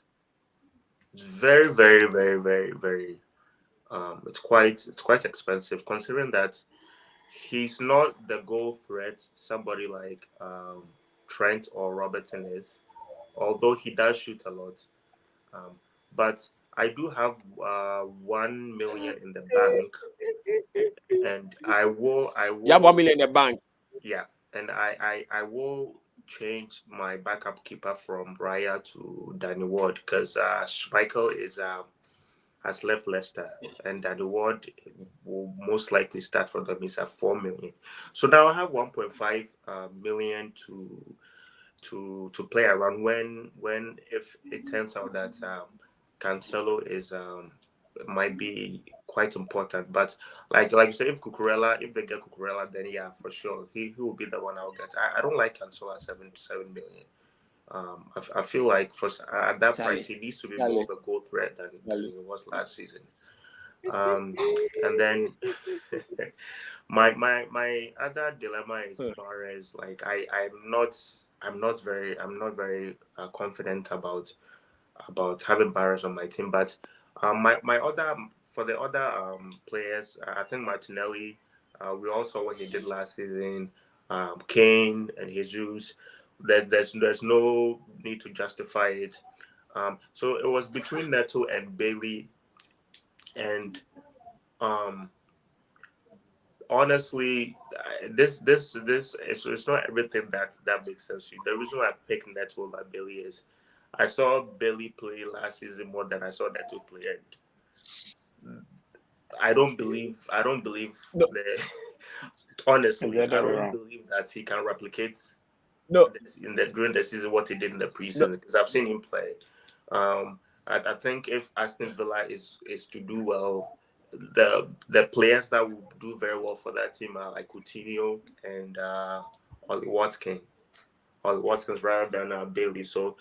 very, very, very, very, very. It's quite expensive considering that he's not the goal threat somebody like Trent or Robertson is, although he does shoot a lot. But I do have 1 million in the bank, and I will. You have 1 million in the bank. Yeah, and I will change my backup keeper from Raya to Danny Ward because Schmeichel has left Leicester, and Danny Ward will most likely start for them. He's at 4 million. So now I have 1.5 million to play around when if it turns out that Cancelo is might be quite important. But like you say, if they get Cucurella, then yeah, for sure he will be the one I'll get. I don't like Cancelo at 7 million. I feel like at that price he needs to be more of a goal threat than he was last season. And then my other dilemma is Mahrez. Like I'm not very confident about having Mahrez on my team. But my other for the other players, I think Martinelli. We all saw what he did last season. Kane and Jesus. There's no need to justify it. So it was between Neto and Bailey, and honestly, this it's not everything that makes sense to you. The reason why I picked Neto over Bailey is I saw Bailey play last season more than I saw Neto play, and I don't believe honestly, I don't believe that he can replicate during the season what he did in the preseason because I've seen him play. I think if Aston Villa is to do well, the players that will do very well for that team are like Coutinho and Ollie Watkins rather than Bailey. So,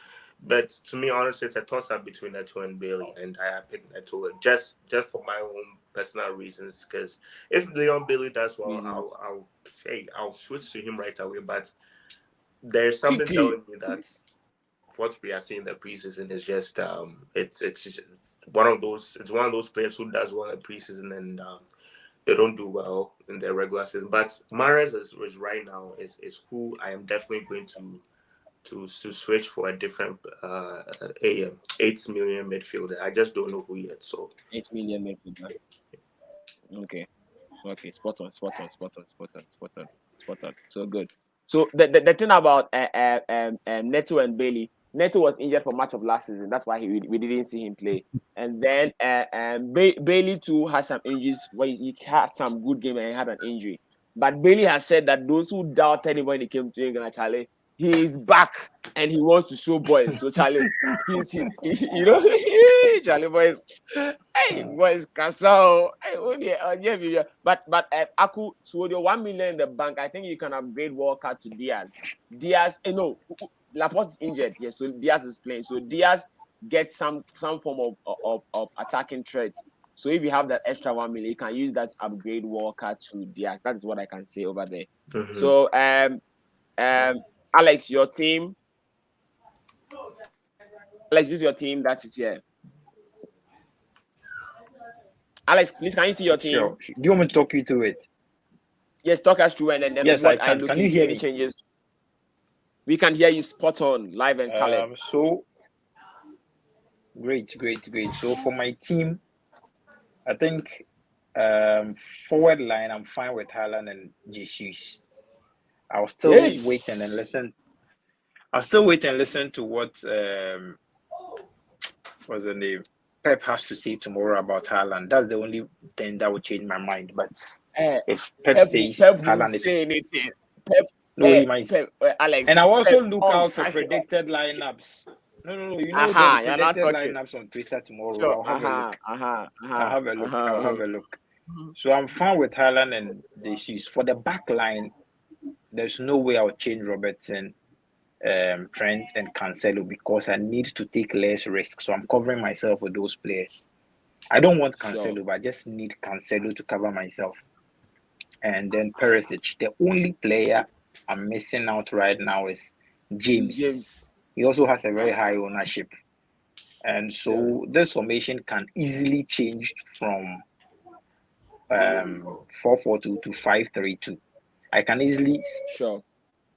but to me, honestly, it's a toss-up between Neto and Bailey, and I picked Neto just for my own personal reasons. Because if Leon Bailey does well, I'll switch to him right away. But there's something telling me that what we are seeing in the preseason is just it's one of those players who does well in preseason and they don't do well in their regular season. But Mahrez is right now is who I am definitely going to switch for a different 8 million midfielder. I just don't know who yet. So 8 million midfielder. Okay, spot on. So good. So the thing about Neto and Bailey. Neto was injured for much of last season. That's why we didn't see him play. And then Bailey too had some injuries where he had some good game and he had an injury. But Bailey has said that those who doubted him when he came to England, Charlie, he is back and he wants to show boys. So Charlie, Charlie boys, hey boys, Casal, hey, but Arku, so your 1 million in the bank, I think you can upgrade Walker to Diaz. Laporte is injured, yes, so Diaz is playing. So Diaz gets some form of attacking threat. So if you have that extra 1 million, you can use that to upgrade Walker to Diaz. That is what I can say over there. Mm-hmm. So Alex, your team. Alex, this is your team. That's it here. Alex, please, can you see your team? Sure. Do you want me to talk you through it? Yes, talk us through, and then yes, I can. Can you hear me? Changes. We can hear you spot on, live and color. So great. So for my team, I think forward line, I'm fine with Haaland and Jesus. I'll still wait and then listen. I'll still wait and listen to what what's the name? Pep has to say tomorrow about Haaland. That's the only thing that would change my mind. But if Pep says Haaland is anything, he might. Alex, and I also look out for predicted lineups. No. You know the predicted lineups on Twitter tomorrow. Sure. I'll have a look. So I'm fine with Haaland and Jesus. For the back line, there's no way I'll change Robertson, Trent and Cancelo because I need to take less risk. So I'm covering myself with those players. I don't want Cancelo, but I just need Cancelo to cover myself. And then Perisic. The only player I'm missing out right now is James. He also has a very high ownership. And so this formation can easily change from 4-4-2 to 5-3-2. I can easily sell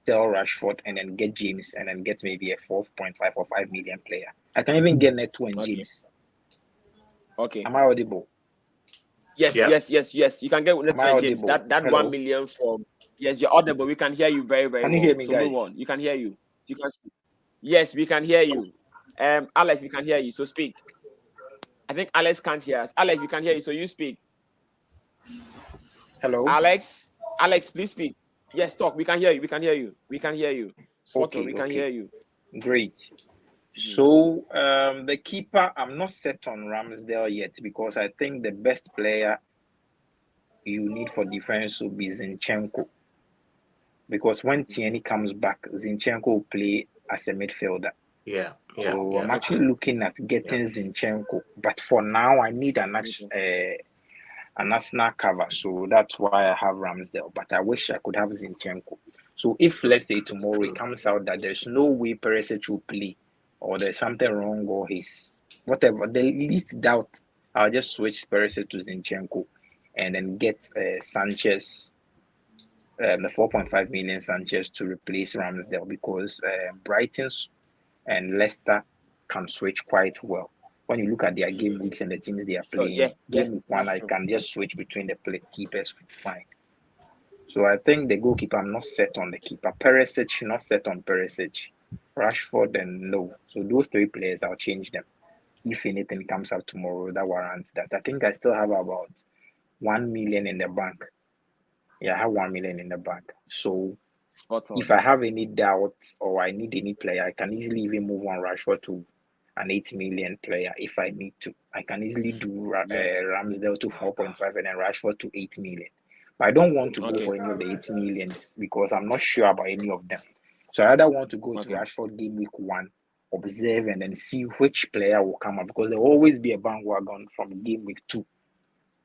Rashford and then get James and then get maybe a 4.5 or 5 million player. I can even get Neto and James. Okay. Am I audible? Yes. You can get Neto and James. That 1 million from you're audible. We can hear you very, very well. Can you hear me, so guys? Move on. You can hear you. You can speak. Yes, we can hear you. Alex, we can hear you. So speak. I think Alex can't hear us. Alex, we can hear you. So you speak. Hello, Alex, please speak. Yes, talk. We can hear you. We can hear you. Okay, we can hear you. Great. So the keeper, I'm not set on Ramsdale yet because I think the best player you need for defense will be Zinchenko. Because when Tierney comes back, Zinchenko will play as a midfielder. So I'm actually looking at getting Zinchenko, but for now I need an Arsenal cover, so that's why I have Ramsdale. But I wish I could have Zinchenko. So if let's say tomorrow it comes out that there's no way Perisic will play, or there's something wrong, or he's whatever, the least doubt, I'll just switch Perisic to Zinchenko, and then get Sanchez. The 4.5 million Sanchez to replace Ramsdale because Brighton and Leicester can switch quite well. When you look at their game weeks and the teams they are playing, game week 1, I can just switch between the keepers fine. So I think the goalkeeper, I'm not set on the keeper. Perisic, not set on Perisic. Rashford, and no. So those 3 players, I'll change them. If anything comes out tomorrow that warrants that. I think I still have about 1 million in the bank. Yeah, I have 1 million in the bank. So if I have any doubts or I need any player, I can easily even move on Rashford to an 8 million player if I need to. I can easily do Ramsdale to 4.5 and then Rashford to 8 million. But I don't want to go for any of the 8 millions because I'm not sure about any of them. So I either want to go to Rashford game week 1, observe and then see which player will come up because there will always be a bandwagon from game week 2.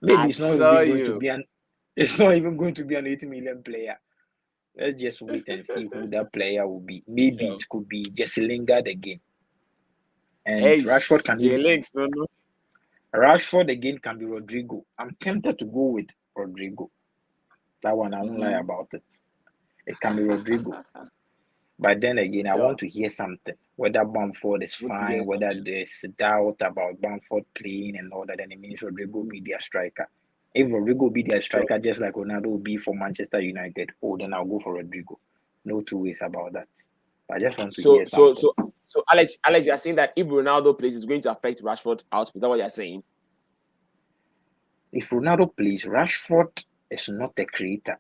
Maybe it's not even going to be an 8 million player. Let's just wait and see who that player will be. Maybe it could be Jesse Lingard again. And Rashford can be Rashford again can be Rodrigo. I'm tempted to go with Rodrigo. That one, I won't lie about it. It can be Rodrigo. But then again, I want to hear something. Whether Bamford is fine, whether there's doubt about Bamford playing and all that, then it means Rodrigo will be their striker. If Rodrigo will be their striker, just like Ronaldo will be for Manchester United, then I'll go for Rodrigo. No two ways about that. But I just want to hear something. So Alex, you're saying that if Ronaldo plays, it's going to affect Rashford's output. Is that what you're saying? If Ronaldo plays, Rashford is not a creator.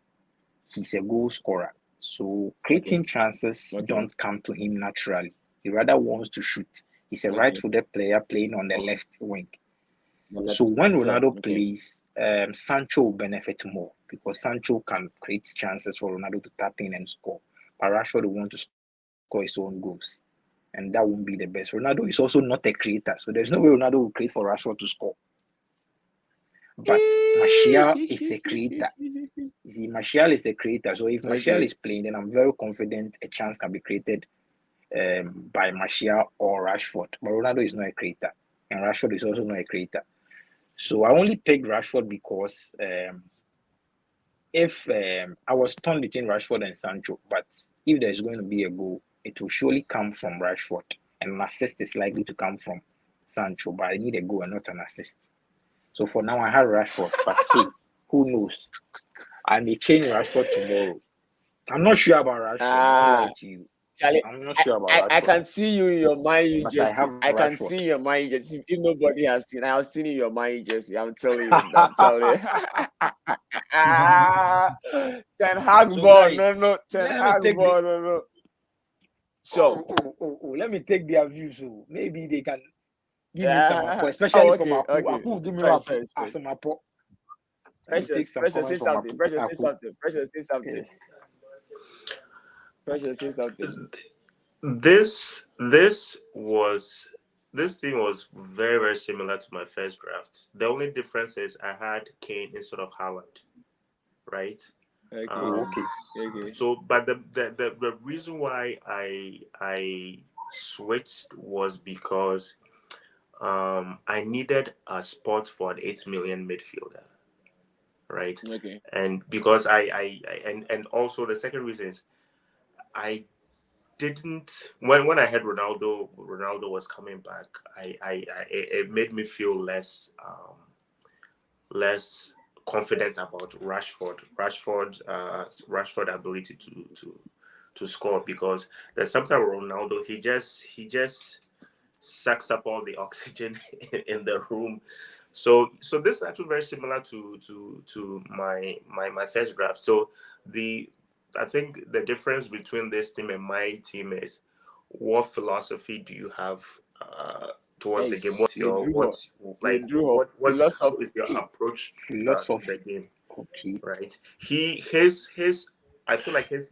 He's a goal scorer. So creating chances don't come to him naturally. He rather wants to shoot. He's a right-footed player playing on the left wing. So when Ronaldo plays, Sancho will benefit more because Sancho can create chances for Ronaldo to tap in and score. But Rashford will want to score his own goals. And that won't be the best. Ronaldo is also not a creator. So there's no way Ronaldo will create for Rashford to score. But Martial is a creator. You see, Martial is a creator. So if Martial is playing, then I'm very confident a chance can be created by Martial or Rashford. But Ronaldo is not a creator. And Rashford is also not a creator. So I only picked Rashford because if I was torn between Rashford and Sancho, but if there's going to be a goal, it will surely come from Rashford. And an assist is likely to come from Sancho, but I need a goal and not an assist. So for now, I have Rashford, but hey, who knows? I may change Rashford tomorrow. I'm not sure about Rashford. I'll lie to you. Charlie, I'm not sure about Rashford. I can see you in your mind. I can Rashford. see your mind. Just if nobody has seen, I have seen in your mind. Just I'm telling you. I'm telling you. Ten Hag ball, no. Ten Hag ball, no. So, let me take their views. So maybe they can give me some support, especially from Arku. Arku, give me some support. Precious, say something. Precious, say something. This was this team was very, very similar to my first draft. The only difference is I had Kane instead of Haaland, right? Okay. So, but the reason why I switched was because I needed a spot for an 8 million midfielder, right? Okay. And because and also the second reason is I didn't when I heard Ronaldo was coming back, it made me feel less confident about Rashford's ability to score, because there's something with Ronaldo, he just sucks up all the oxygen in the room. So this is actually very similar to my first draft. So I think the difference between this team and my team is what philosophy do you have towards the game? What's your how is your approach to the game? Okay. Right. His I feel like his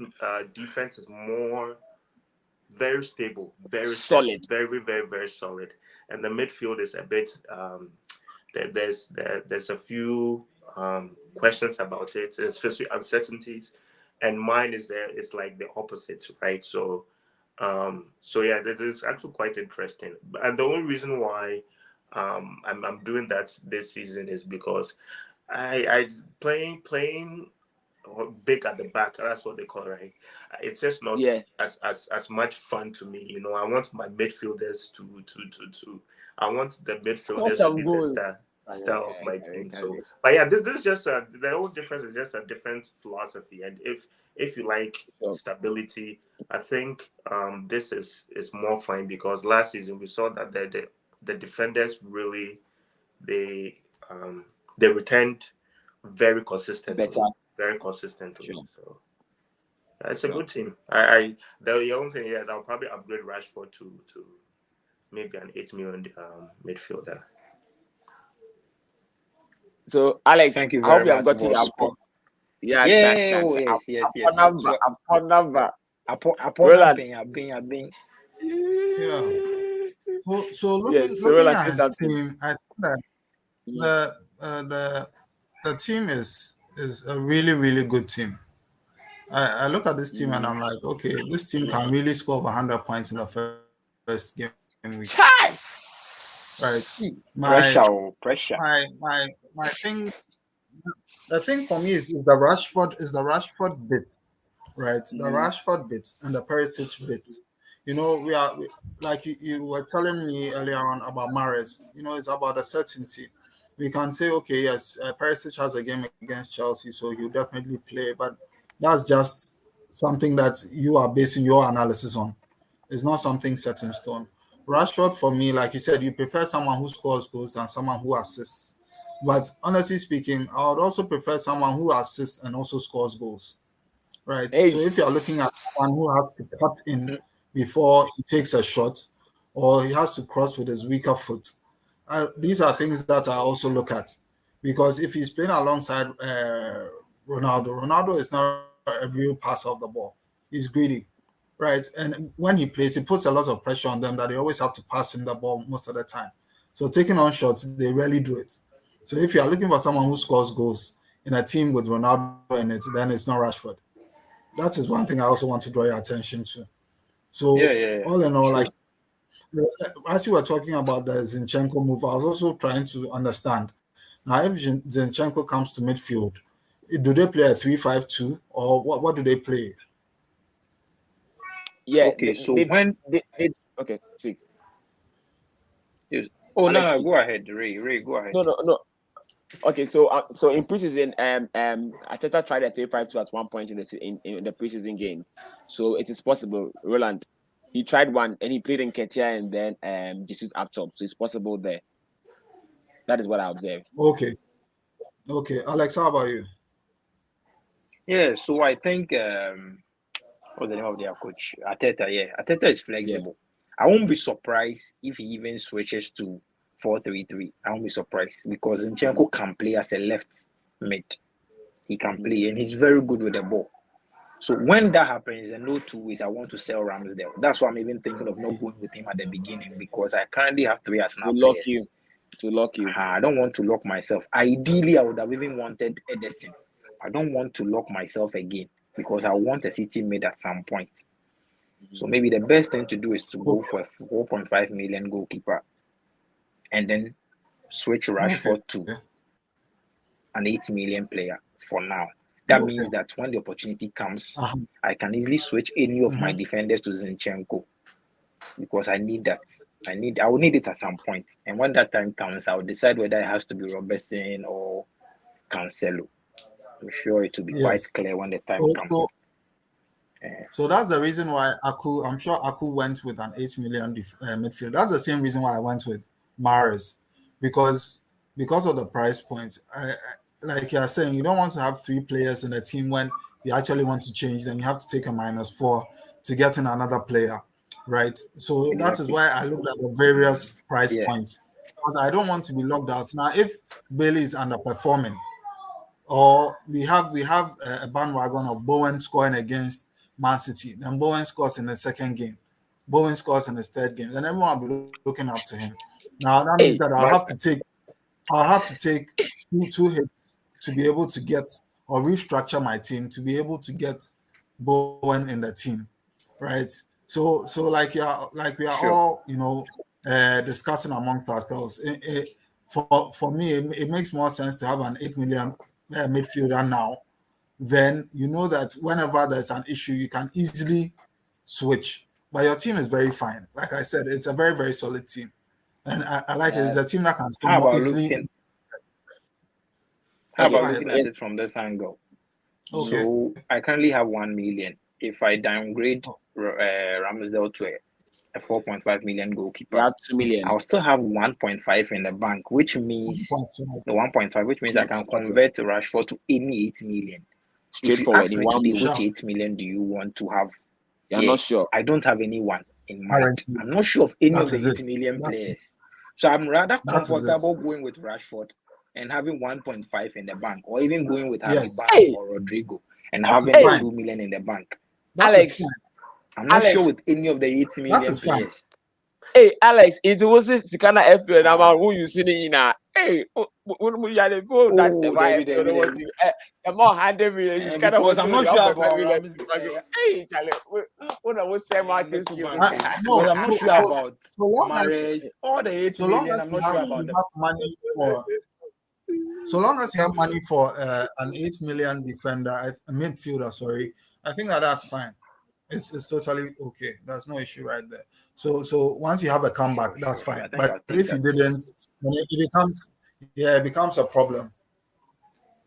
defense is more very stable, very solid, very, very, very solid, and the midfield is a bit there's a few questions about it, especially uncertainties, and mine is like the opposite, right? So yeah, that is actually quite interesting. And the only reason why I'm doing that this season is because I playing big at the back, that's what they call it, right? It's just not as much fun to me. I want my midfielders to I want the midfielders to be the star of my team. So, but yeah, this is just the whole difference is just a different philosophy. And if you like stability, I think this is more fun, because last season we saw that the defenders really they returned very consistently. Very consistently. Sure. So it's a good team. The only thing is I'll probably upgrade Rashford to maybe an 8 million midfielder. So Alex, thank you I hope very you have gotten your point. Yes. Upon number. I've been. Yeah. So looking at his team, I think that the team is a really, really good team. I look at this team and I'm like, okay, this team can really score over 100 points in the first game week. Right. Pressure. My thing. The thing for me is the Rashford bit, right? The Rashford bit and the Perisic bit. Like you were telling me earlier on about Mahrez. It's about a certainty. We can say, okay, yes, Perisic has a game against Chelsea, so he'll definitely play. But that's just something that you are basing your analysis on. It's not something set in stone. Rashford, for me, like you said, you prefer someone who scores goals than someone who assists. But honestly speaking, I would also prefer someone who assists and also scores goals. Right? So if you're looking at someone who has to cut in before he takes a shot, or he has to cross with his weaker foot, these are things that I also look at. Because if he's playing alongside Ronaldo is not a real passer of the ball. He's greedy. Right? And when he plays, he puts a lot of pressure on them that they always have to pass him the ball most of the time. So taking on shots, they rarely do it. So if you are looking for someone who scores goals in a team with Ronaldo in it, then it's not Rashford. That is one thing I also want to draw your attention to. So all in all, like as you were talking about the Zinchenko move, I was also trying to understand. Now, if Zinchenko comes to midfield, do they play a 3-5-2 or what do they play? Yeah. Okay. Okay. Speak. Yes. Oh, Alex, no. Go ahead, Ray. Go ahead. No. Okay. So in preseason, Arteta tried a 3-5-2 at one point in the preseason game. So it is possible. Rowland, he tried one and he played Nketsiah and then Jesus up top. So it's possible there. That is what I observed. Okay. Alex, how about you? Yeah. So I think what's the name of their coach? Arteta. Yeah, Arteta is flexible. Yeah. I won't be surprised if he even switches to 4-3-3. I won't be surprised because Zinchenko can play as a left mid. He can play and he's very good with the ball. So when that happens, and no 2 ways, I want to sell Ramsdale. That's why I'm even thinking of not going with him at the beginning, because I currently have 3 Arsenal players. To lock you. I don't want to lock myself. Ideally, I would have even wanted Ederson. I don't want to lock myself again because I want a City mid at some point. So maybe the best thing to do is to go for a 4.5 million goalkeeper and then switch Rashford to an 8 million player for now. That means that when the opportunity comes, I can easily switch any of my defenders to Zinchenko, because I need that. I will need it at some point. And when that time comes, I will decide whether it has to be Robertson or Cancelo. I'm sure it will be quite clear when the time comes. So that's the reason why I'm sure Arku went with an 8 million midfield. That's the same reason why I went with Mahrez, because of the price point. Like you're saying, you don't want to have 3 players in a team when you actually want to change, then you have to take a -4 to get in another player, right? So that is why I looked at the various price points, because I don't want to be locked out. Now, if Bailey is underperforming, or we have a bandwagon of Bowen scoring against Man City, then Bowen scores in the second game, Bowen scores in the third game, then everyone will be looking up to him. Now that means that I'll have to take 2 hits to be able to get or restructure my team to be able to get Bowen in the team, right? So like we are all discussing amongst ourselves. For me, it makes more sense to have an 8 million midfielder now. Then you know that whenever there's an issue, you can easily switch. But your team is very fine. Like I said, it's a very, very solid team. And I like it. It's a team that can score more easily. How about looking at it from this angle? Okay. So I currently have 1 million. If I downgrade Ramsdale to a 4.5 million goalkeeper, you have 2 million. I'll still have 1.5 in the bank, which means the 1.5, which means I can convert Rashford to any 8 million. Straightforward. If you ask me today, which 8 million do you want to have? You're not sure. I don't have anyone in mind. I'm not sure of any of the 8 million players. So I'm rather comfortable going with Rashford and having 1.5 in the bank, or even going with Barnes or Rodrigo and having 2 million in the bank. Alex, I'm not sure with any of the 8 million players. Hey, Alex, it was the kind of FPL number who you see in a hey, when we are the goal that's the vibe. The more 100 million, he's kind of was. I'm not sure about. Hey, Charlie, what I was saying, Marcus, I'm not sure about Mahrez or the 8 million. I'm not sure about them. So long as you have money for an 8 million defender, a midfielder, sorry, I think that's fine. It's totally okay. There's no issue right there. So once you have a comeback, that's fine. But if you didn't, it becomes a problem.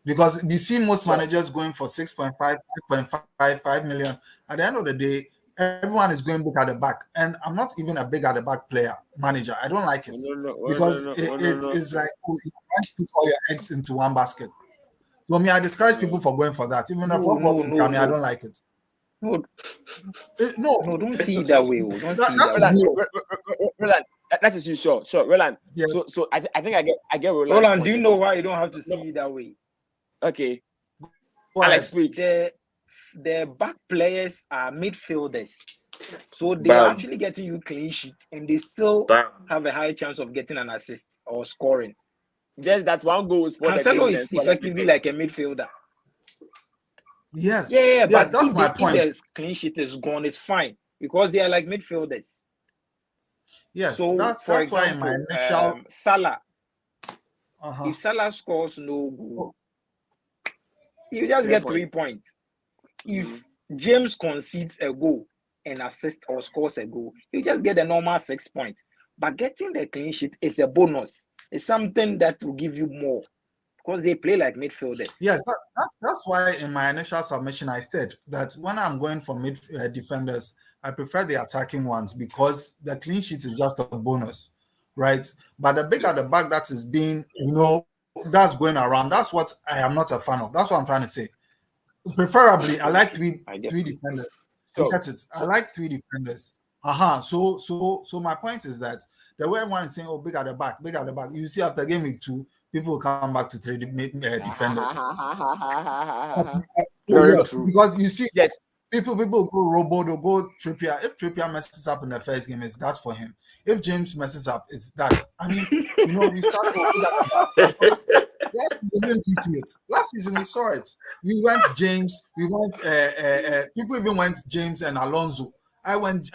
Because we see most managers going for 6.5, 5.5, 5 million. At the end of the day, everyone is going big at the back. And I'm not even a big at the back manager. I don't like it. Because it's like you can't put all your eggs into one basket. So I discourage people for going for that. Even if I don't like it. No, don't see it that way. Roland, that is you, sure, Roland. Yes. So I think I get Roland. Roland, do you know why you don't have to see it that way? Okay. Alex, speak. The back players are midfielders, so they are actually getting you clean sheet, and they still have a high chance of getting an assist or scoring. Just that one goal was. Cancelo is effectively like a midfielder. Yes. Yeah, yes, but that's my point. If the clean sheet is gone, it's fine because they are like midfielders. Yes, so that's example, why in my initial Salah. If Salah scores no goal, you just get 3 points. If James concedes a goal and assists or scores a goal, you just get a normal 6 points. But getting the clean sheet is a bonus. It's something that will give you more. Because they play like midfielders. Yes, that's why in my initial submission I said that when I'm going for defenders, I prefer the attacking ones because the clean sheet is just a bonus, right? But the big at the back that is being, that's going around. That's what I am not a fan of. That's what I'm trying to say. Preferably, I like three defenders. Look at it. I like 3 defenders. So my point is that the way everyone is saying, "Oh, big at the back." You see, after Gameweek 2. People will come back to 3 defenders. Yes, because you see, people go Robo, they'll go Trippier. If Trippier messes up in the first game, it's that for him. If James messes up, it's that. I mean, we started last season, we didn't see it. Last season we saw it. We went James, people even went James and Alonso. I went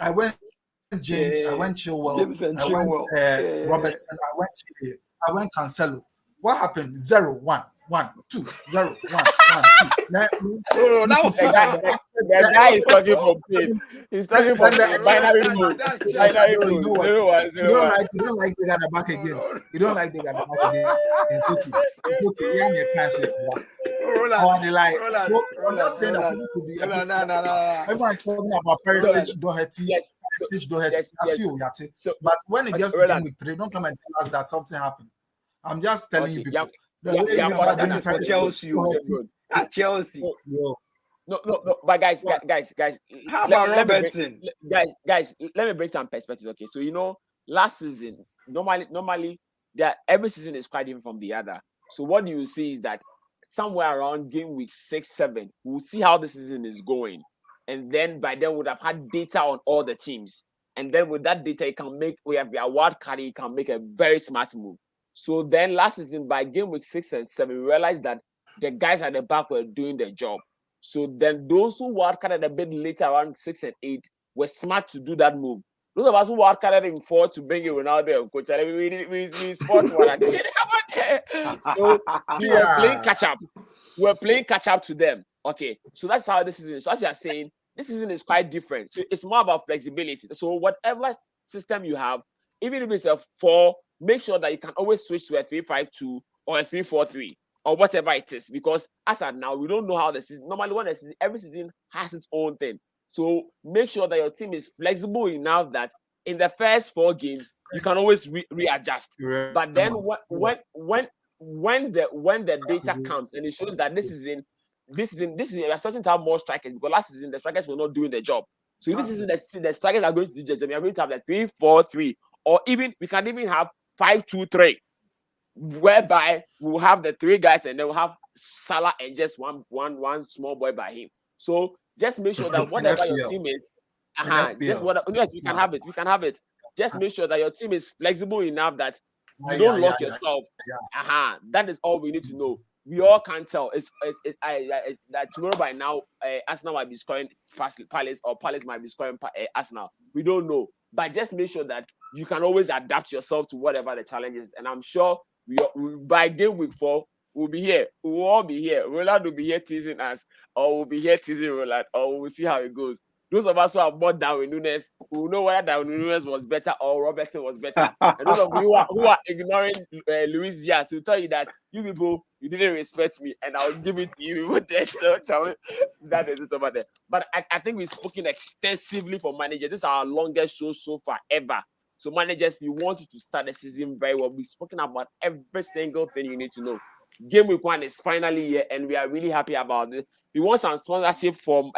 James, I went Chilwell, I went Robertson, I went Cancelo. What happened? 0-1. 1-2, 0-1, 1-2. The guy is talking from pain. He's talking from binary mode. You don't like they got the back again. You don't like they got the back again. It's okay. I'm just saying that people could be. Everyone's talking about Perisic, Doherty. But when it gets to game week 3, don't come and tell us that something happened. I'm just telling you people. That's Chelsea. That's Chelsea. No. But guys. How about Robertson? Guys, let me bring some perspective. Okay, so last season, normally that every season is quite different from the other. So what you see is that somewhere around game week 6-7, we'll see how the season is going, and then by then we'd have had data on all the teams, and then with that data, we have your wild card. You can make a very smart move. So then last season, by game week 6 and 7, we realized that the guys at the back were doing their job. So then those who wildcarded a bit later, around 6 and 8, were smart to do that move. Those of us who wildcarded in 4 to bring in Ronaldo, coach, we sport one. So we were playing catch up. We're playing catch up to them. Okay, so that's how this season is. So as you are saying, this season is quite different. So it's more about flexibility. So whatever system you have, even if it's a 4, make sure that you can always switch to a 3-5-2 or a 3-4-3 or whatever it is. Because as of now, we don't know how the season. Normally, every season has its own thing. So make sure that your team is flexible enough that in the first 4 games you can always readjust. But then when the data comes and it shows that this is you're starting to have more strikers, because last season the strikers were not doing the job. So this is the strikers are going to do the job. We are going to have the 3-4-3, or even we can even have 5-2-3, whereby we'll have the 3 guys and then we'll have Salah and just one small boy by him. So just make sure that whatever your team is, yes, we can have it. We can have it. Just make sure that your team is flexible enough that you don't lock yourself. That is all we need to know. We all can tell. That tomorrow by now, Arsenal might be scoring Palace, or Palace might be scoring Arsenal. We don't know. But just make sure that you can always adapt yourself to whatever the challenge is. And I'm sure by game week 4, we'll be here. We'll all be here. Rowland will be here teasing us, or we'll be here teasing Rowland, or we'll see how it goes. Those of us who have bought Darwin Núñez, who know whether Darwin Núñez was better or Robertson was better. And those of you who are ignoring Luis Diaz, will tell you that you people, you didn't respect me, and I'll give it to you. So that is it over there. But I think we've spoken extensively for managers. This is our longest show so far ever. So managers, we want you to start the season very well. We've spoken about every single thing you need to know. Game week 1 is finally here, and we are really happy about it. We want some sponsorship from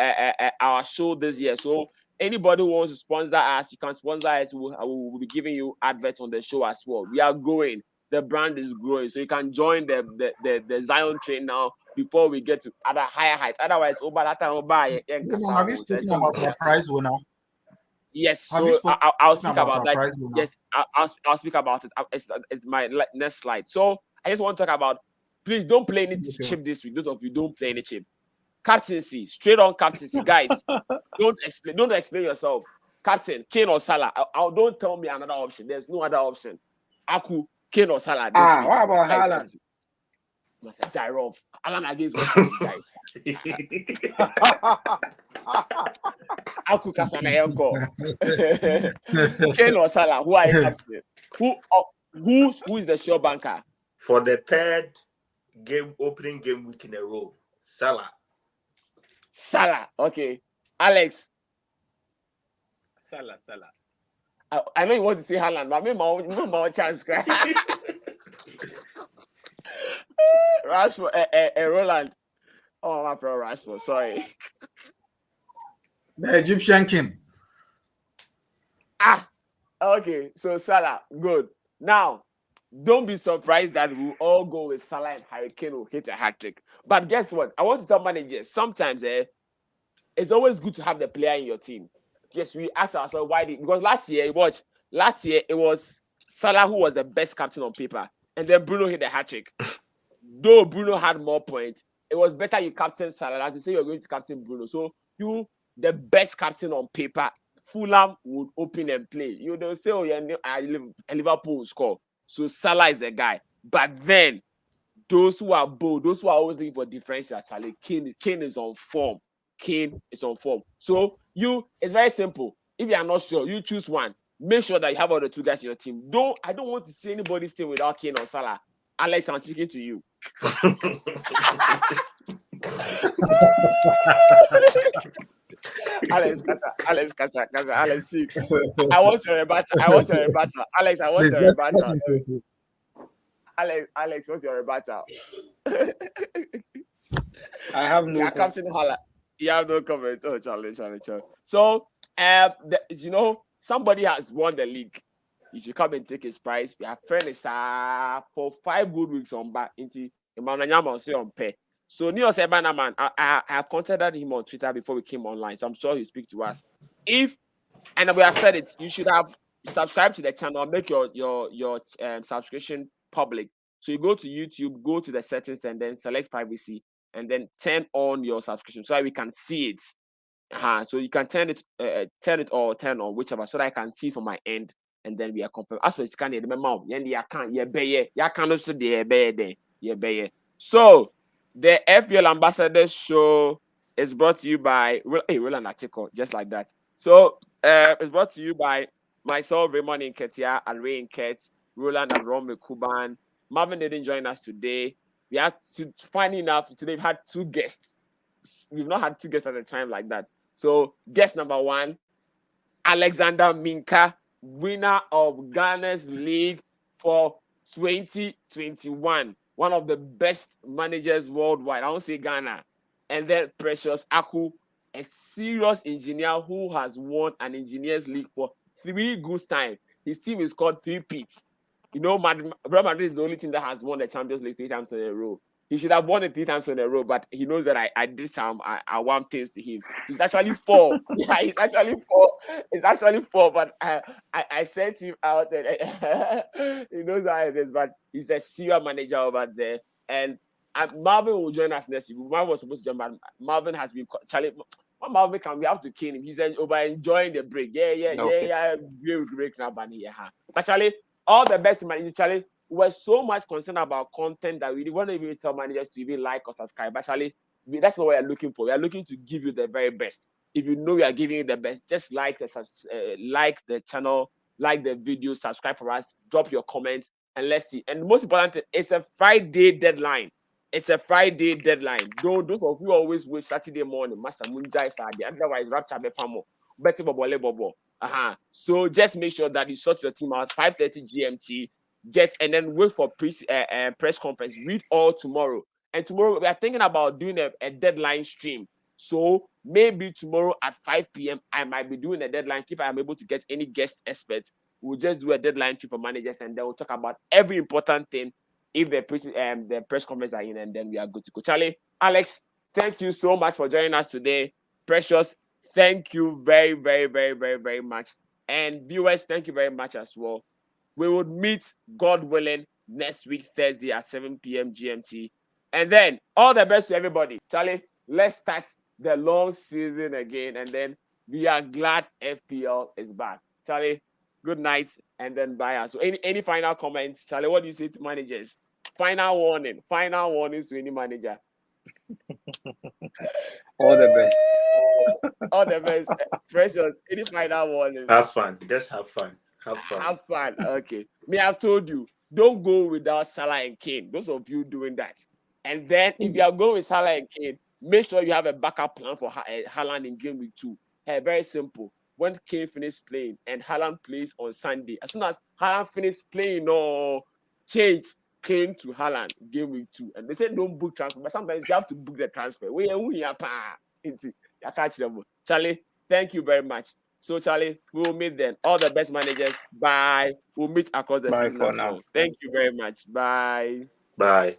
our show this year. So anybody who wants to sponsor us, you can sponsor us. We'll be giving you adverts on the show as well. We are growing. The brand is growing. So you can join the Zion train now before we get to other higher heights. Otherwise, over that time, have you spoken about our prize winner? Yes, so I'll speak about that. Yes, I'll speak about it. It's my next slide. So I just want to talk about, please don't play any chip this week. Those of you don't play any chip. Captaincy, straight on captaincy, guys. Don't explain yourself. Captain, Kane or Salah. Don't tell me another option. There's no other option. Arku, Kane or Salah. What about Haaland? Jirov. Haaland against West Ham, guys. Arku Kasanayoko. Kane or Salah. Who are you captain? Who is the sure banker? For the 3rd opening game week in a row, Salah. Okay. Alex. Salah. I know you want to say Haaland, but maybe my chance. Rashford, Rowland. Oh, my friend Rashford. Sorry. The Egyptian king. Okay. So Salah, good. Now, don't be surprised that we'll all go with Salah and Harry Kane will hit a hat-trick. But guess what? I want to tell managers, sometimes it's always good to have the player in your team. Yes, we ask ourselves why because last year it was Salah who was the best captain on paper, and then Bruno hit the hat-trick. Though Bruno had more points, it was better you captain Salah than to say you're going to captain Bruno. So you, the best captain on paper, Fulham would open and play. They'll say, oh yeah, Liverpool will score. So Salah is the guy. But then those who are bold, those who are always looking for differentials, Kane is on form. Kane is on form. So it's very simple. If you are not sure, you choose one. Make sure that you have all the two guys in your team. I don't want to see anybody stay without Kane or Salah. Alex, I'm speaking to you. Alex, speak. I want your rebuttal. Alex, I want your rebuttal. Alex, what's your rebuttal? I have no comment. You have no comment. Oh, Charlie. So, somebody has won the league. You should come and take his prize. We are friends for 5 good weeks on back into Emmanuel on pay. So Neo Sebana man, I have contacted him on Twitter before we came online, so I'm sure he'll speak to us. And we have said it, you should have subscribed to the channel, make your subscription public. So you go to YouTube, go to the settings, and then select privacy, and then turn on your subscription so that we can see it. So you can turn it or turn on whichever, so that I can see from my end, and then we are confirmed. As for scanning, remember, so the FPL Ambassadors show is brought to you by Rowland Ekuban, just like that. So it's brought to you by myself, Raymond Nketsiah, and Ray Nkets, Rowland and Rowland Ekuban. Marlvin didn't join us today. We had to, funny enough, today we've had 2 guests. We've not had 2 guests at a time like that. So guest number 1, Alexander Minkah, winner of Ghana's league for 2021. One of the best managers worldwide. I won't say Ghana. And then Precious Arku, a serious engineer who has won an engineers league for 3 good times. His team is called 3 Peats. Real Madrid is the only team that has won the Champions League 3 times in a row. He should have won it 3 times in a row, but he knows that I did some. I want things to him. It's actually 4. Yeah, it's actually 4. It's actually 4, but I sent him out. And he knows how it is, but he's a serious manager over there. And Marlvin will join us next week. Marlvin was supposed to join, but Marlvin has been challenged. Marlvin can we have to kill him? He's over enjoying the break. Yeah. Break now, but But Charlie, all the best manager, Charlie. We're so much concerned about content that we want to even tell managers to even like or subscribe. Actually, that's what we are looking for. We are looking to give you the very best. If you know we are giving you the best, just like the channel, like the video, subscribe for us, drop your comments, and let's see. And the most important thing, it's a Friday deadline. It's a Friday deadline. Those of you always wait Saturday morning, Master Munjai Saturday. Otherwise, rapture be famo. Better bobo. So just make sure that you sort your team out 5:30 GMT. And then wait for press conference. Read all tomorrow. And tomorrow we are thinking about doing a deadline stream. So maybe tomorrow at 5 p.m. I might be doing a deadline. If I am able to get any guest experts, we'll just do a deadline stream for managers, and then we'll talk about every important thing. If the press conference are in, and then we are good to go. Charlie, Alex, thank you so much for joining us today. Precious, thank you very, very, very, very, very much. And viewers, thank you very much as well. We would meet, God willing, next week, Thursday at 7 p.m. GMT. And then, all the best to everybody. Charlie, let's start the long season again. And then, we are glad FPL is back. Charlie, good night. And then bye us. So any final comments? Charlie, what do you say to managers? Final warnings to any manager. All the best. All the best. Precious, any final warnings? Have fun. Just have fun. Have fun. Okay. I've told you, don't go without Salah and Kane. Those of you doing that. And then if you are going with Salah and Kane, make sure you have a backup plan for Haaland in Gameweek 2. Very simple. When Kane finishes playing and Haaland plays on Sunday, as soon as Haaland finishes playing, change Kane to Haaland Gameweek 2. And they said don't book transfer, but sometimes you have to book the transfer. Charlie, thank you very much. So, Charlie, we'll meet then. All the best managers. Bye. We'll meet across the season as well. Thank you very much. Bye. Bye.